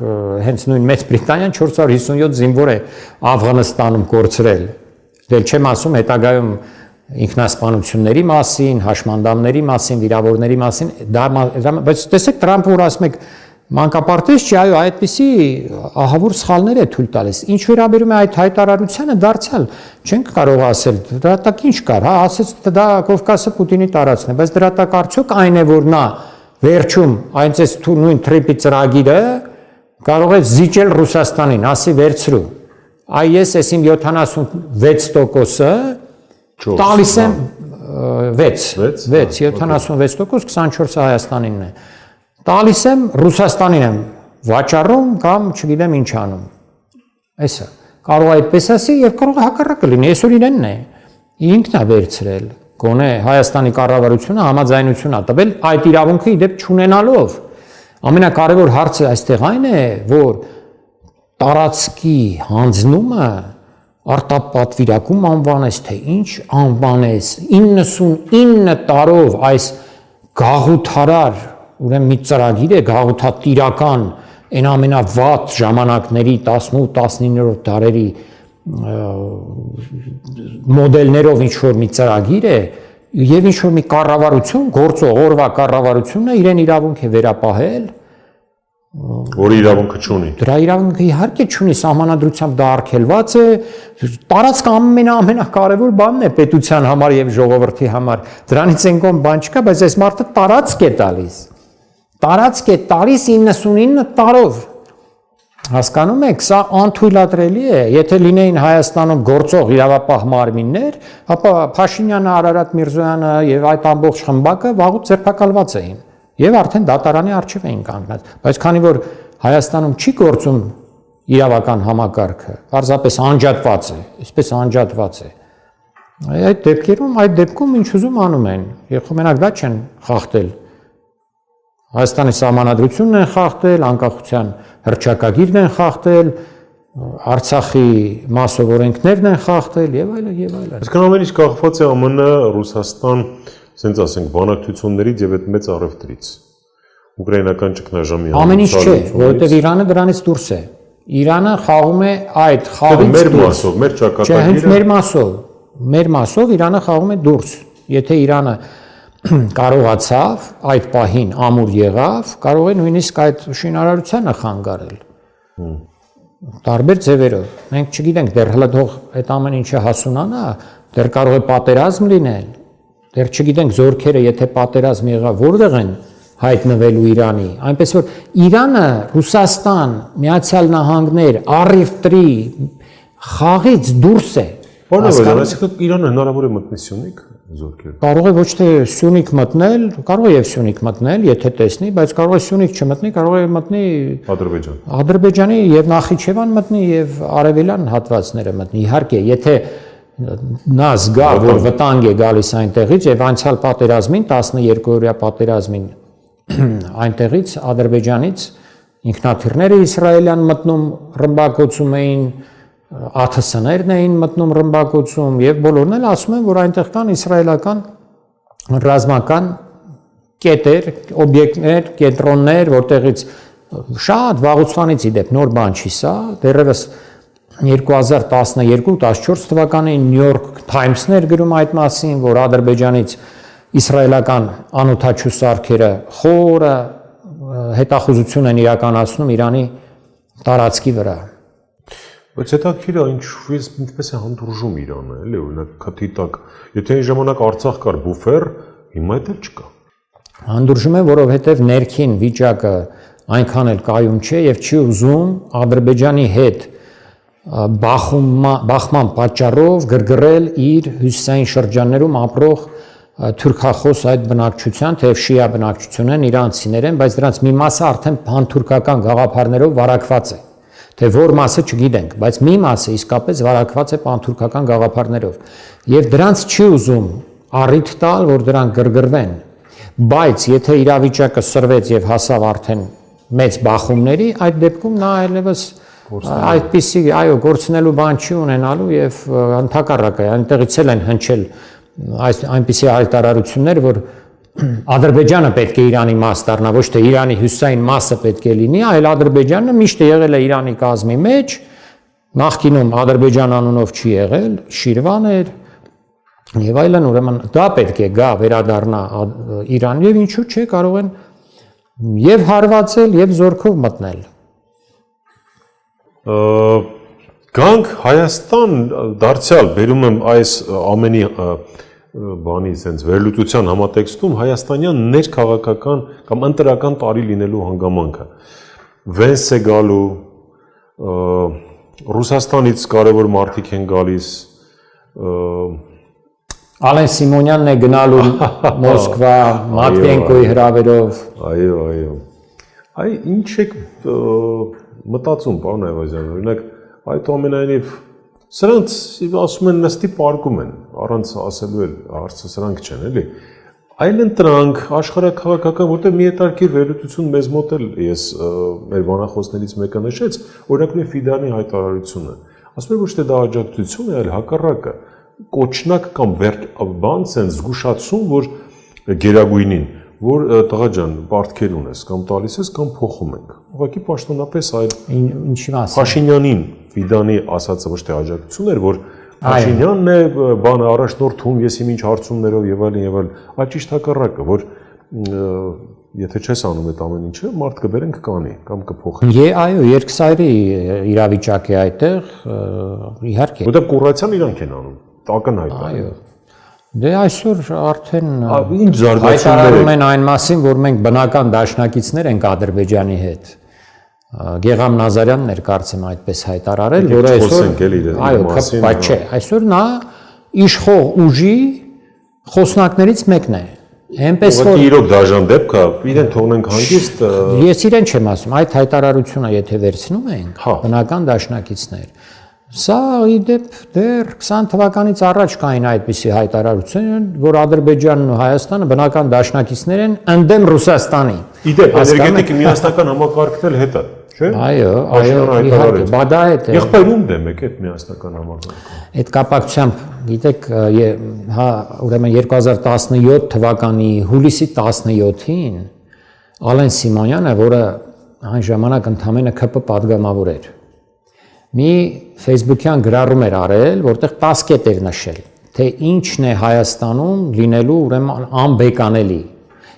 հենց նույն Մեծ Բրիտանիան 457 զինվոր է Աֆղանստանում կորցրել։ Դեռ չեմ ասում հետագայում ինքնասպանությունների մասին, հաշմանդամների մասին, վիրավորների մասին, բայց տեսեք Թրամփը որ ասում եք մանկապարտեզ չի, այո, այդպիսի ահավոր սխալներ է թույլ տալիս։ Ինչ վերաբերում է այդ հայտարարությանը, դարձյալ չենք կարող ասել, դրա տակ ինչ կար, հա, ասեց դա Կովկասը Պուտինի տարածքն է, բայց դրա տակ արդյոք այն է, որ նա վերջում այնպես նույն Թրիպի ծրագիրը կարող է զիջել Ռուսաստանին, ասի վերցրու։ Այ ես այս իմ 76%-ը տալիս եմ 76%, 24-ը Հայաստանինն է։ Տալիս եմ Ռուսաստանին եմ վաճառում կամ չգիտեմ ինչ անում։ Այսա կարող է այդպես ասի եւ կարող է հակառակը լինի, այսօր իրենն է։ Ինքն է վերցրել, գոնե Հայաստանի կառավարությունը համաձայնություն է տվել այդ իրավունքը իդեպ չունենալով։ Ամենակարևոր հարցը այստեղ այն է, որ տարածքի հանձնումը արտապատվիրակում անվանես, թե ինչ անվանես, 99 տարով այս գաղութարար, ուրեմն մի ծրագիր է գաղութատիրական, այն ամենավատ ժամանակների 18-19-րդ դարերի մոդելներով ինչ-որ մի ծրագիր է, եւ ինչ-որ մի կառավարություն, գործող օրվա կառավարությունն է իրեն իրավունք է վերապահել, որ իրավունքը չունի։ Դրա իրավունքը իհարկե չունի, սահմանադրությամբ դա արգելված է, տարածքը ամենակարևոր բանն է պետության համար եւ ժողովրդի համար։ Դրանից են կողմ բան չկա, բայց այս մարդը տարածք է տալիս։ Տարածք է տալիս 99 տարով։ Հասկանում եք, սա անթույլատրելի է։ Եթե լինեին Հայաստանում գործող իրավապահ մարմիններ, ապա Փաշինյանը, Արարատ Միրզոյանը եւ այդ ամբողջ խմբակը վաղուց ձերբակալված էին։ Եվ արդեն դատարանի առջև էին կանգնած, բայց քանի որ Հայաստանում չի գործում իրավական համակարգը, պարզապես անջատված է, այսպես անջատված է։ Այդ դեպքում ինչ ուզում անում են, եւ մենակ դա չեն խախտել։ Հայաստանի սահմանադրությունն են խախտել, անկախության հռչակագիրն են խախտել, Արցախի մասով օրենքներն են խախտել եւ այլն եւ այլն։ Այսինքն ամեն ինչ կախված է ԱՄՆ, Ռուսաստան, ասենք ասենք բանակցություններից եւ այդ մեծ առևտրից։ Ուկրաինական ճգնաժամի ամեն ինչ չէ, որովհետեւ Իրանը դրանից դուրս է։ Իրանը խաղում է այդ խաղից մեր մասով, մեր ճակատագիրը։ Մեր մասով Իրանը խաղում է դուրս։ Եթե Իրանը կարողացավ այդ պահին ամուր եղավ, կարող է նույնիսկ այդ շինարարությանը խանգարել։ Տարբեր ձևերով։ Մենք չգիտենք դեռ հələ թող այդ ամեն ինչը հասունանա, դեռ կարող է պատերազմ լինել։ Դեռ չգիտենք զորքերը, եթե պատերազմ եղավ, որտեղ են հայտնվելու Իրանի, այնպես որ Իրանը, Ռուսաստան, Միացյալ Նահանգներ, առիվտրի խաղից դուրս է։ Բանավերջան, այսինքն Իրանը հնարավոր է մտնի Սյունիք զորքեր։ Կարող է ոչ թե Սյունիք մտնել, կարող է եւ Սյունիք մտնել, եթե տեսնի, բայց կարող է Սյունիք չմտնի, կարող է մտնի Ադրբեջան։ Ադրբեջանի եւ Նախիջևան մտնի եւ արևելյան հատվածները մտնի։ Իհարկե, եթե նա զգա, որ վտանգ է գալիս այնտեղից եւ անցյալ պատերազմին 12-օրյա պատերազմին այնտեղից Ադրբեջանից ինքնաթիռները իսրայելյան մտնում ռմբակոծում էին, ԱԹՍ-ներն էին մտնում ռմբակոծում եւ բոլորն էլ ասում են, որ այնտեղ կան իսրայելական ռազմական կետեր, օբյեկտներ, կենտրոններ, որտեղից շատ վաղուց իդեպ նոր բան չի սա, դեռևս 2012-14 թվականին New York Times-ն էր գրում այդ մասին, որ Ադրբեջանից իսրայելական անօդաչու սարքերը խորը հետախուզություն են իրականացնում Իրանի տարածքի վրա։ Բայց հետաքրքիր է ինչպես է հանդուրժում Իրանը, էլի, օրինակ քթի տակ, եթե այն ժամանակ Արցախ կար բուֆեր, հիմա դա չկա։ Հանդուրժում է, որովհետև ներքին վիճակը այնքան էլ կայուն չէ եւ չի ուզում Ադրբեջանի հետ բախման պատճառով գրգռել իր հյուսիսային շրջաններում ապրող թուրքախոս այդ բնակչության, թեև շիա բնակչություն են, իրանցիներ են, բայց դրանց մի մասը արդեն փանթուրքական գաղափարներով վարակված է։ Թե որ մասը չգիտենք, բայց մի մասը իսկապես վարակված է պանթուրքական գաղափարներով եւ դրանց չի ուզում առիթ տալ, որ դրանք գրգռվեն, բայց եթե իրավիճակը սրվեց եւ հասավ արդեն մեծ բախումների, այդ դեպքում նա այլևս այդպիսի, այո, գործնելու բան չի ունենալու եւ ընդհակառակը այնտեղից էլ են հնչել այնպիսի հայտարարություններ, որ Ադրբեջանը պետք է Իրանի մաս դառնա, ոչ թե Իրանի հյուսիսային մասը պետք է լինի, այլ Ադրբեջանը միշտ եղել է Իրանի կազմի մեջ, նախկինում Ադրբեջան անունով չի եղել, Շիրվան էր եւ այլն, ուրեմն դա պետք է գա վերադառնա Իրան եւ ինչու՞ չէ կարող են եւ հարվածել եւ զորքով մտնել։ Գանք Հայաստան դարձյալ բերում եմ այս ամենի բանի sense վերլուծության համատեքստում հայաստանյան ներքաղաքական կամ ընտրական տարի լինելու հանգամանքը վենս է գալու Ռուսաստանից կարևոր մարդիկ են գալիս Ալեն Սիմոնյանն է գնալու Մոսկվա Մատվիենկոյի հրավերով այո այ ինչ եք մտածում պարոն Այվազյան օրինակ այդ ամենայնիվ Սրանց ասում են նստի պարկում են, առանց ասելու էլ հարցը սրանք չեն, էլի։ Այլ ընտրանք, աշխարհաքաղաքական, որտեղ մի հետաքրքիր վերլուծություն մեզ մոտ էլ ես մեր բանախոսներից մեկը նշեց, օրինակ նույն Ֆիդանի հայտարարությունը։ Ասում են ոչ թե դա աջակցություն է, այլ հակառակը, կոչնակ կամ բան ցեն զգուշացում, որ գերագույնին, որ տղա ջան, պարտքեր ունես, կամ տալիս ես, կամ փոխում ենք։ Ուղղակի պաշտոնապես այլ ինչի մասը։ Փաշինյանին Ֆիդանի ասածը ոչ թե աջակցություն էր, որ Փաշինյանն է բանը առաջնորդում, ես իմ ինչ հարցումներով եւ այլն, այլ ճիշտ հակառակը, որ եթե չես անում այդ ամեն ինչը, մարդ կբերեն կկանի կամ կփոխեն։ Այո, երկսայրի իրավիճակ է այդտեղ, իհարկե։ Որտեղ կուրացիան իրանք են անում, ակնհայտ է։ Այո։ Դե այսօր արդեն ինչ զարգացումներ հայտարարում են այն մասին, որ մենք բնական դաշնակիցներ ենք Ադրբեջանի հետ։ Գեգամ Նազարյանն էր կարծեմ այդպես հայտարարել, որ այսօր այո, բայց չէ, այսօր նա իշխող ուժի խոսնակներից մեկն է։ Այնպես որ իրոք դաժան դեպք է, իրեն թողնենք հանգիստ։ Ես իրեն չեմ ասում, այդ հայտարարությունը եթե վերցնում ենք, բնական դաշնակիցներ։ Սա իդեպ դեռ 20 թվականից առաջ կային այդպիսի հայտարարություններ, որ Ադրբեջանն ու Հայաստանը բնական դաշնակիցներ են ընդդեմ Ռուսաստանի։ Իդեպ էներգետիկ միասնական համակարգն էլ հետը, չէ՞։ Այո, իհարկե, բադա հետ է։ Եղբայրում դեմ եք այդ միասնական համակարգը։ Այդ կապակցությամբ, գիտեք, հա, ուրեմն 2017 թվականի հուլիսի 17-ին Ալեն Սիմոնյանը, որը այն ժամանակ ընդամենը ԿՊ պատգամավոր էր, մի Facebook-յան գրառում էր արել, որտեղ 10 կետ էր նշել, թե ինչն է Հայաստանում լինելու ուրեմն անբեկանելի։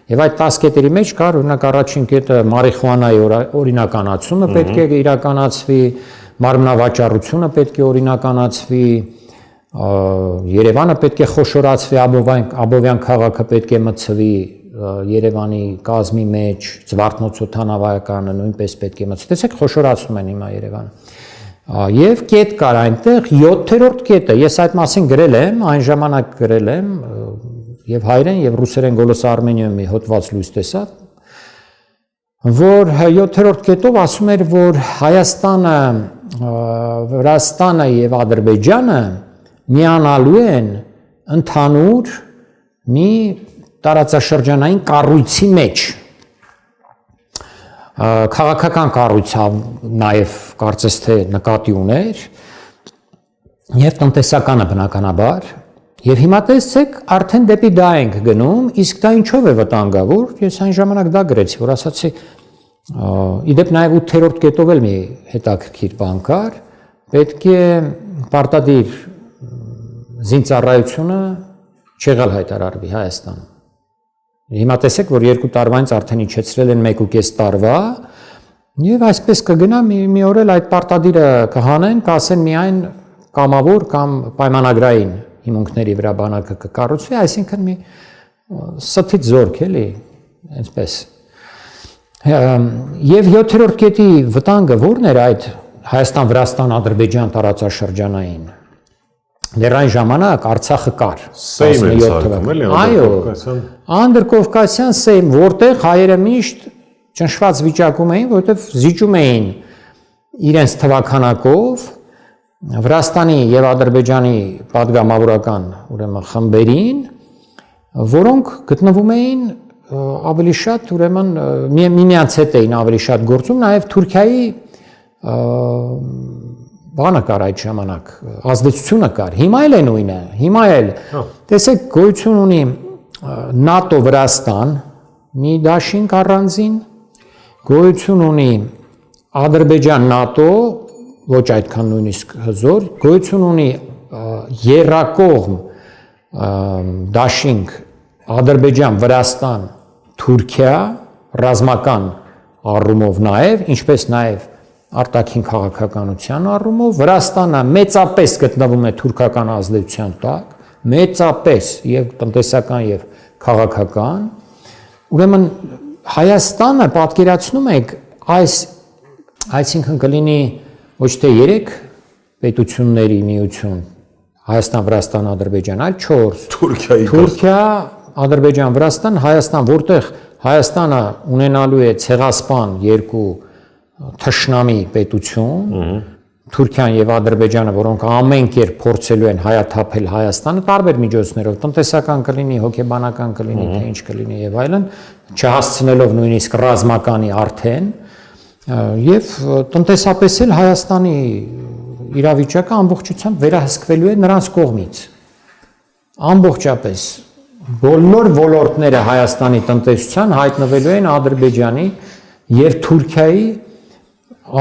Եվ այդ 10 կետերի մեջ կար օրինակ առաջին կետը մարիխուանայի օրինականացումը պետք է իրականացվի, մարմնավաճառությունը պետք է օրինականացվի, Երևանը պետք է խոշորացվի, Աբովյան քաղաքը պետք է մցվի, Երևանի կազմի մեջ, Զվարթնոց օդանավականը նույնպես պետք է մտցի։ Տեսեք, խոշորացնում են հիմա Երևանը։ Եվ կետ կար այնտեղ 7-րդ կետը, ես այդ մասին գրել եմ, այն ժամանակ գրել եմ, եւ հայերեն եւ ռուսերեն Գոլոս Արմենիումի հոդված լույս տեսա, որ 7-րդ կետով ասում էր, որ Հայաստանը, Վրաստանը եւ Ադրբեջանը միանալու են ընդհանուր մի տարածաշրջանային կառույցի մեջ, քաղաքական կառույցով նաև կարծես թե նկատի ուներ եւ տնտեսականը բնականաբար եւ հիմա տեսեք արդեն դեպի դա ենք գնում, իսկ դա ինչով է վտանգավոր, ես այն ժամանակ դա գրեցի, որ ասացի իդեպ նաև 8-րդ կետով էլ մի հետաքրքիր բան կար, պետք է պարտադիր զինծառայությունը չեղալ հայտարարվի Հայաստանում։ Հիմա տեսեք, որ 2 տարվանից արդեն իջեցրել են 1.5 տարվա, եւ այսպես կգնա մի օր էլ այդ պարտադիրը կհանեն, կասեն միայն կամավոր կամ պայմանագրային հիմունքների վրա բանակը կկառուցվի, այսինքն մի սթից զորք էլի, այսպես։ Եվ 7-րդ կետի վտանգը ո՞րն էր այդ Հայաստան-Վրաստան-Ադրբեջան տարածաշրջանային։ Դեռ այն ժամանակ Արցախը կար 17 թվականին։ Այո, Անդրկովկասյան Սեյմ, որտեղ հայերը միշտ ճնշված վիճակում էին, որովհետև զիջում էին իրենց թվականակով Վրաստանի եւ Ադրբեջանի падգամավորական, ուրեմն խմբերին, որոնք գտնվում էին ավելի շատ, ուրեմն միմյանց հետ էին ավելի շատ գործում, նաեւ Թուրքիայի բանը կար այդ ժամանակ, ազդեցությունը կար, հիմա էլ է նույնը, հիմա էլ, տեսեք, գոյություն ունի ՆԱՏՕ Վրաստան, մի դաշինք առանձին, գոյություն ունի Ադրբեջան ՆԱՏՕ, ոչ այդքան նույնիսկ հզոր, գոյություն ունի եռակողմ դաշինք Ադրբեջան, Վրաստան, Թուրքիա, ռազմական առումով նաև, ինչպես նաև արտաքին քաղաքականության առումով, Վրաստանը մեծապես գտնվում է թուրքական ազդեցության տակ, մեծապես եւ տնտեսական եւ քաղաքական, ուրեմն Հայաստանը պատկերացնում եք այսինքն կլինի ոչ թե 3 պետությունների միություն, Հայաստան, Վրաստան, Ադրբեջան, այլ 4, Թուրքիա, Ադրբեջան, Վրաստան, Հայաստան, որտեղ Հայաստանը ունենալու է ցեղասպան 2 թշնամի պետություն, Թուրքիան եւ Ադրբեջանը, որոնք ամեն կերպ փորձելու են հայաթափել Հայաստանը տարբեր միջոցներով, տնտեսական կլինի, հոգեբանական կլինի, թե ինչ կլինի եւ այլն, չհասցնելով նույնիսկ ռազմականի արդեն, եւ տնտեսապես էլ Հայաստանի իրավիճակը ամբողջությամբ վերահսկվելու է նրանց կողմից։ Ամբողջապես բոլոր ոլորտները Հայաստանի տնտեսության հայտնվելու են Ադրբեջանի եւ Թուրքիայի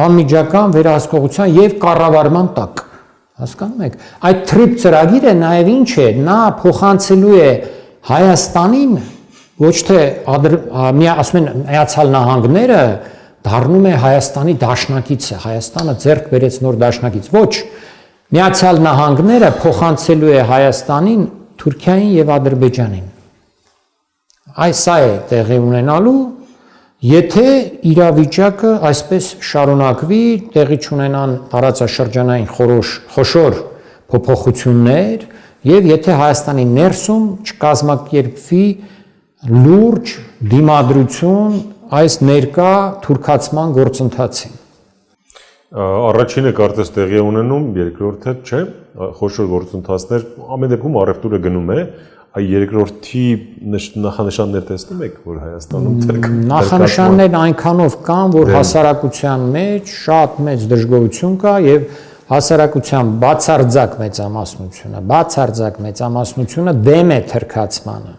անմիջական վերահսկողության եւ կառավարման տակ, հասկանում եք, այդ TRIP ծրագիրը նաեւ ինչ է, նա փոխանցելու է Հայաստանին ոչ թե ասում են Միացյալ Նահանգները դառնում է Հայաստանի դաշնակիցը, Հայաստանը ձեռք բերեց նոր դաշնակից, ոչ, Միացյալ Նահանգները փոխանցելու է Հայաստանին Թուրքիային եւ Ադրբեջանին։ Սա է տեղի ունենալու, եթե իրավիճակը այսպես շարունակվի, տեղի չունենան տարածաշրջանային խոշոր փոփոխություններ եւ եթե Հայաստանի ներսում չկազմակերպվի լուրջ դիմադրություն այս ներկա թուրքացման գործընթացին։ Առաջինը կարծես տեղի ունենում, երկրորդը չէ, խոշոր գործընթացներ ամեն դեպքում առևտուրը գնում է, այ երկրորդի նախանշաններ տեսնում եք, որ Հայաստանում նախանշաններն այնքանով կան, որ հասարակության մեջ շատ մեծ դժգոհություն կա եւ հասարակության բացարձակ մեծամասնությունը դեմ է թրքացմանը։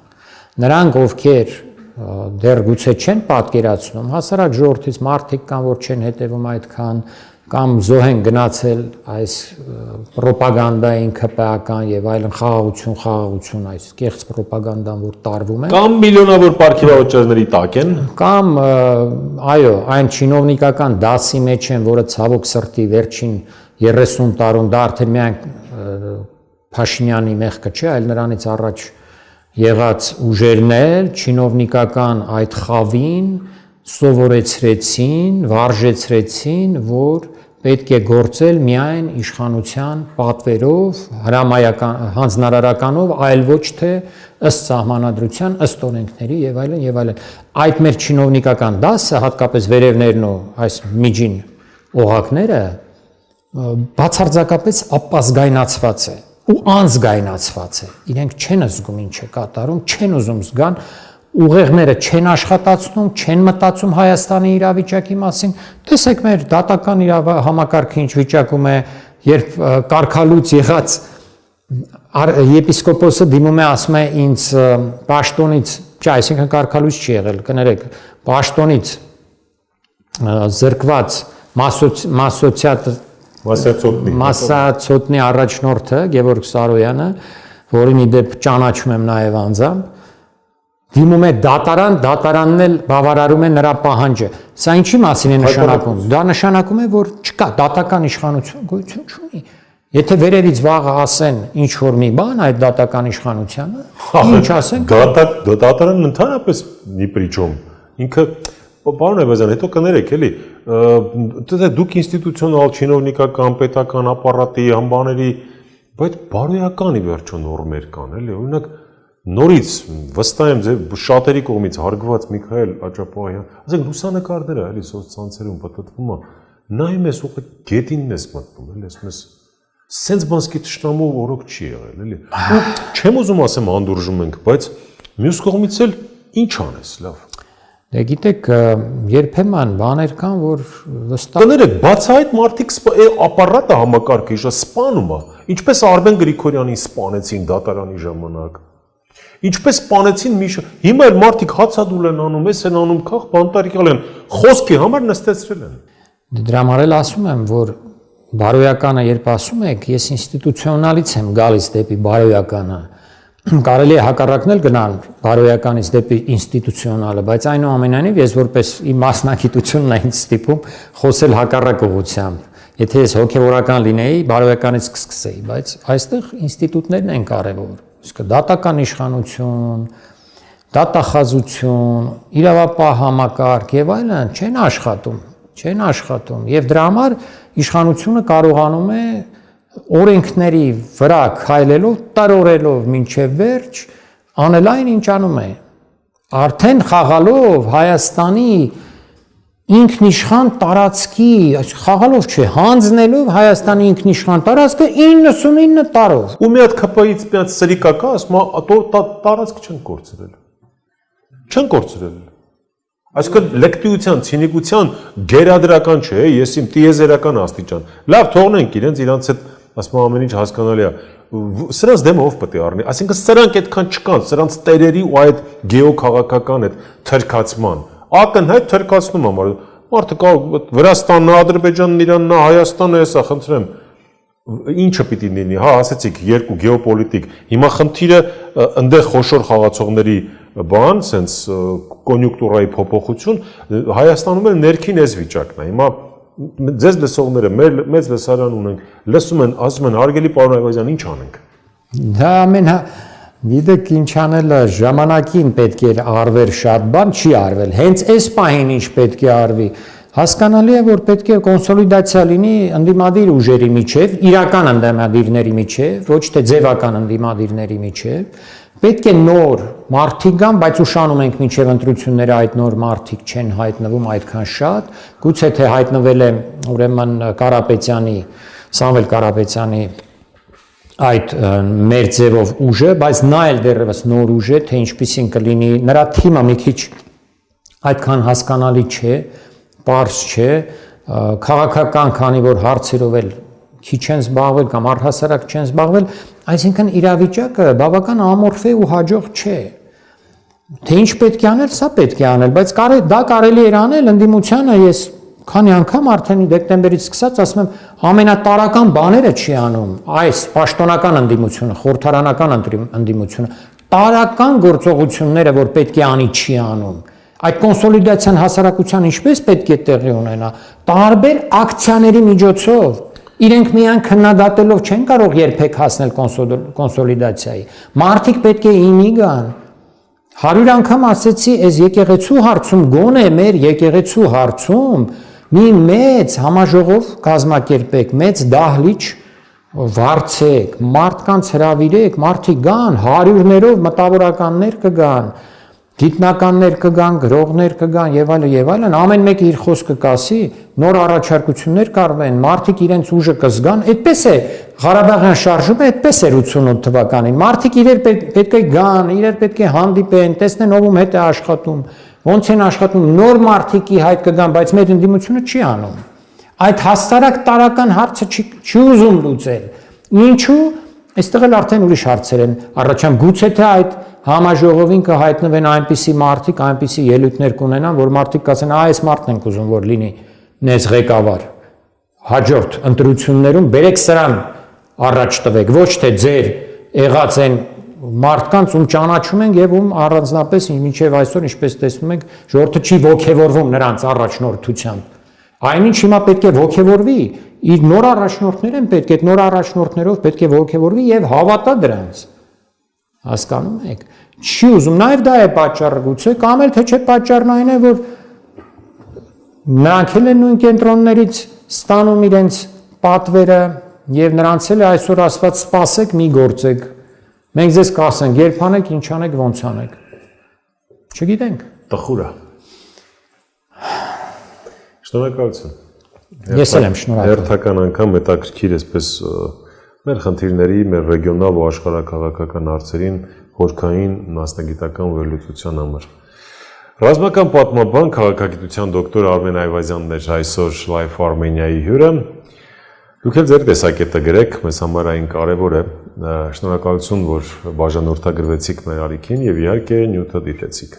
Նրանք, ովքեր դեռ գուցե չեն պատկերացնում, հասարակ ժողովրդից մարդիկ կան, որ չեն հետևում այդքան, կամ զոհ են գնացել այս ռոպագանդային ԿՊԱ-ական եւ այլն խաղաղություն, այս կեղծ ռոպագանդան, որ տարվում է։ Կամ միլիոնավոր պարգևաճարների տակ են, կամ այո, այն չինովնիկական դասի մեջ են, որը ցավոք սրտի վերջին 30 տարում դա արդեն միայն Փաշինյանի մեղքը չէ, այլ նրանից առաջ եղած ուժերն էլ չինովնիկական այդ խավին սովորեցրեցին, վարժեցրեցին, որ պետք է գործել միայն իշխանության պատվերով, հրամայական, հանձնարարականով, այլ ոչ թե ըստ սահմանադրության, ըստ օրենքների եւ այլն եւ այլն։ Այդ մեր չինովնիկական դասը, հատկապես վերևներն ու այս միջին օղակները բացարձակապես ապազգայնացված է ու անզգայնացված է։ Իրենք չեն զգում ինչ է կատարում, չեն ուզում զգան, ուղեղները չեն աշխատացնում, չեն մտածում Հայաստանի իրավիճակի մասին։ Տեսեք մեր դատական համակարգը ինչ վիճակում է, երբ կարգալույց եղած եպիսկոպոսը դիմում է, ասում է ինձ պաշտոնից, չէ, այսինքն կարգալույց չի եղել, կներեք, պաշտոնից զրկված Մասացոտնի առաջնորդը Գևորգ Սարոյանը, որին ի դեպ ճանաչում եմ նաև անձամբ, դիմում է դատարան, դատարանն էլ բավարարում է նրա պահանջը։ Սա ինչի մասին է նշանակում։ Դա նշանակում է, որ չկա դատական իշխանություն, գոյություն չունի։ Եթե վերևից վաղը ասեն ինչ որ մի բան այդ դատական իշխանությանը, ինչ ասեն։ Դատարանն ընդհանրապես մի պրիչում։ Ինքը Պարոն Այվազյան, հետո կներեք, էլի, դուք ինստիտուցիոնալ, չինովնիկական, պետական ապարատի, համբաների, բայց բարոյական ի վերջո նորմեր կան, էլի, օրինակ նորից վստահ եմ ձեր շատերի կողմից հարգված Միքայել Աճապահյան, ասենք լուսանկարները, էլի, սոցցանցերում պատտվում է, նայում ես ուղղակի գետինն ես մտնում, էլի, ասում ես, սենց բանսկի թշնամու օրոք չի եղել, էլի։ Ու չեմ ուզում ասեմ հանդուրժում ենք, բայց մյուս կողմից էլ ինչ անես, լավ։ Դե գիտեք, երբեմն բաներ կան, որ վստահ Կներեք, բացահայտ մարդիկ ապարատը համակարգը իշա սպանում է, ինչպես Արմեն Գրիգորյանին սպանեցին դատարանի ժամանակ, ինչպես սպանեցին հիմա էլ մարդիկ հացադուլ են անում, էս են անում, քաղ բանտարիկալ են, խոսքի համար նստեցրել են։ Դրա համար էլ ասում եմ, որ բարոյականը երբ ասում եք, ես ինստիտուցիոնալից եմ գալիս դեպի բարոյականը, կարելի է հակառակն էլ գնալ բարոյականից դեպի ինստիտուցիոնալը, բայց այնուամենայնիվ ես որպես իմ մասնագիտությունն է ինձ ստիպում խոսել հակառակ ուղղությամբ։ Եթե ես հոգևորական լինեի, բարոյականից կսկսեի, բայց այստեղ ինստիտուտներն են կարևոր։ Իսկ դատական իշխանություն, դատախազություն, իրավապահ համակարգ եւ այլն չեն աշխատում, եւ դրա համար իշխանությունը կարողանում է օրենքների վրա քայլելով, տարորելով մինչև վերջ անել այն ինչ անում է, արդեն խաղալով Հայաստանի ինքնիշխան տարածքի, խաղալով չէ, հանձնելով Հայաստանի ինքնիշխան տարածքը 99 տարով։ Ու մի հատ ԿՊ-ից մի հատ սրիկա կա, ասում է, տարածք չեն կորցրել։ Չեն կորցրել։ Այսինքն լեկտիության, ցինիկության գերադրական չէ, ես իմ տիեզերական աստիճան։ Լավ, թողնենք իրենց իրանց հետ ասում ամեն ինչ հասկանալի է։ Սրանց դեմը ով պետք է առնի։ Այսինքն սրանք այդքան չկան, սրանց տերերի ու այդ գեոքաղաքական այդ թրքացման։ Ակնհայտ թրքացնում համար։ Մարդը կա Վրաստանն, Ադրբեջանն, Իրանն, Հայաստանը, էսա, խնդրեմ։ Ինչը պիտի լինի, հա, ասեցիք երկու գեոպոլիտիկ։ Հիմա խնդիրը ընդեղ խոշոր խաղացողների բան, սենց կոնյունկտուրայի փոփոխություն, Հայաստանում էլ ներքին էս վիճակն է։ Հիմա ձեզ լսողները մեծ լսարան ունենք, լսում են, ասում են, հարգելի պարոն Այվազյան, ինչ անենք։ Դա ամեն գիտեք ինչ անելը ժամանակին պետք է արվեր շատ բան, չի արվել։ Հենց այս պահին ինչ պետք է արվի։ Հասկանալի է, որ պետք է կոնսոլիդացիա լինի ընդդիմադիր ուժերի միջև, իրական ընդդիմադիրների միջև, ոչ թե ձևական ընդդիմադիրների միջև։ Պետք է նոր մարդիկ գան, բայց ուշանում ենք մինչև ընտրությունները այդ նոր մարդիկ չեն հայտնվում այդքան շատ, գուցե թե հայտնվել է ուրեմն Կարապետյանի, Սամվել Կարապետյանի այդ մեր ձևով ուժը, բայց նա էլ դեռևս նոր ուժ է, թե ինչպիսին կլինի, նրա թիմը մի քիչ այդքան հասկանալի չէ, պարզ չէ, քաղաքական, քանի որ հարցերով էլ քիչ են զբաղվել կամ առհասարակ չեն զբաղվել, այսինքն իրավիճակը բավական ամորֆ է ու հաջող չէ։ Թե ինչ պետք է անել, սա պետք է անել, բայց դա կարելի էր անել ընդդիմությանը, ես քանի անգամ արդեն դեկտեմբերից սկսած ասում եմ, ամենատարական բաները չի անում, այս պաշտոնական ընդդիմությունը, խորհրդարանական ընդդիմությունը, տարական գործողությունները, որ պետք է անի, չի անում։ Այդ կոնսոլիդացիան հասարակության ինչպես պետք է տեղի ունենա, տարբեր ակցիաների միջոցով։ Իրենք միայն քննադատելով չեն կարող երբեք հասնել կոնսոլիդացիայի։ Մարդիկ պետք է ինի գան։ 100 անգամ ասեցի, այս եկեղեցու հարցում, գոնե մեր եկեղեցու հարցում մի մեծ համաժողով կազմակերպեք, մեծ դահլիճ վարձեք, մարդկանց հրավիրեք, մարդիկ գան, հարյուրներով մտավորականներ կգան, գիտնականներ կգան, գրողներ կգան եւ այլն, ամեն մեկը իր խոսքը կասի, նոր առաջարկություններ կարվեն, մարդիկ իրենց ուժը կզգան, այդպես է Ղարաբաղյան շարժումը, այդպես էր 88 թվականին։ Մարդիկ իրար պետք է գան, իրար պետք է հանդիպեն, տեսնեն ով ում հետ է աշխատում, ոնց են աշխատում, նոր մարդիկի հայտ կգան, բայց մեր ընդդիմությունը չի անում։ Այդ հաստարակ տարական հարցը չի ուզում լուծել։ Ինչու՞։ Այստեղ էլ արդեն ուրիշ հարցեր են առաջանում, գուցե թե այդ համաժողովին կհայտնվեն այնպիսի մարդիկ, այնպիսի ելույթներ կունենան, որ մարդիկ կասեն, այս մարդն ենք ուզում, որ լինի նես ղեկավար։ Հաջորդ ընտրություններում բերեք սրան առաջ տվեք, ոչ թե ձեր եղած են մարդկանց, ում ճանաչում ենք եւ ում առանձնապես մինչեւ այսօր, ինչպես տեսնում ենք, ժողովուրդը չի ոգևորվում նրանց առաջնորդությամբ։ Այնինչ հիմա պետք է ոգևորվի, իր նոր առաջնորդներ են պետք, այդ նոր առաջնորդներով պետք է ոգևորվի եւ հավատա դրանց։ Հասկանում եք։ Չի ուզում, նաեւ դա է պատճառը գուցե, կամ էլ թե չէ պատճառն այն է, որ նրանք էլ են նույն կենտրոններից ստանում իրենց պատվերը եւ նրանց էլ է այսօր ասված սպասեք, մի գործեք։ Մենք ձեզ կասենք, երբ անեք, ինչ անեք, ոնց անեք։ Չգիտենք։ Տխուր է։ Շնորհակալություն։ Ես էլ եմ շնորհակալ։ Հերթական անգամ հետաքրքիր էսպես մեր խնդիրների, մեր ռեգիոնալ ու աշխարհակաղակական հարցերին խորքային մասնագիտական վերլուծության համար։ Ռազմական պատմաբան, քաղաքագիտության դոկտոր Արմեն Այվազյանն էր այսօր Live Armenia-ի հյուրը։ Դուք էլ ձեր տեսակետը գրեք, մեզ համար այն կարևոր է։ Շնորհակալություն, որ բաժանորդագրվեցիք մեր արիքին եւ իհարկե նյութը դիտեցիք։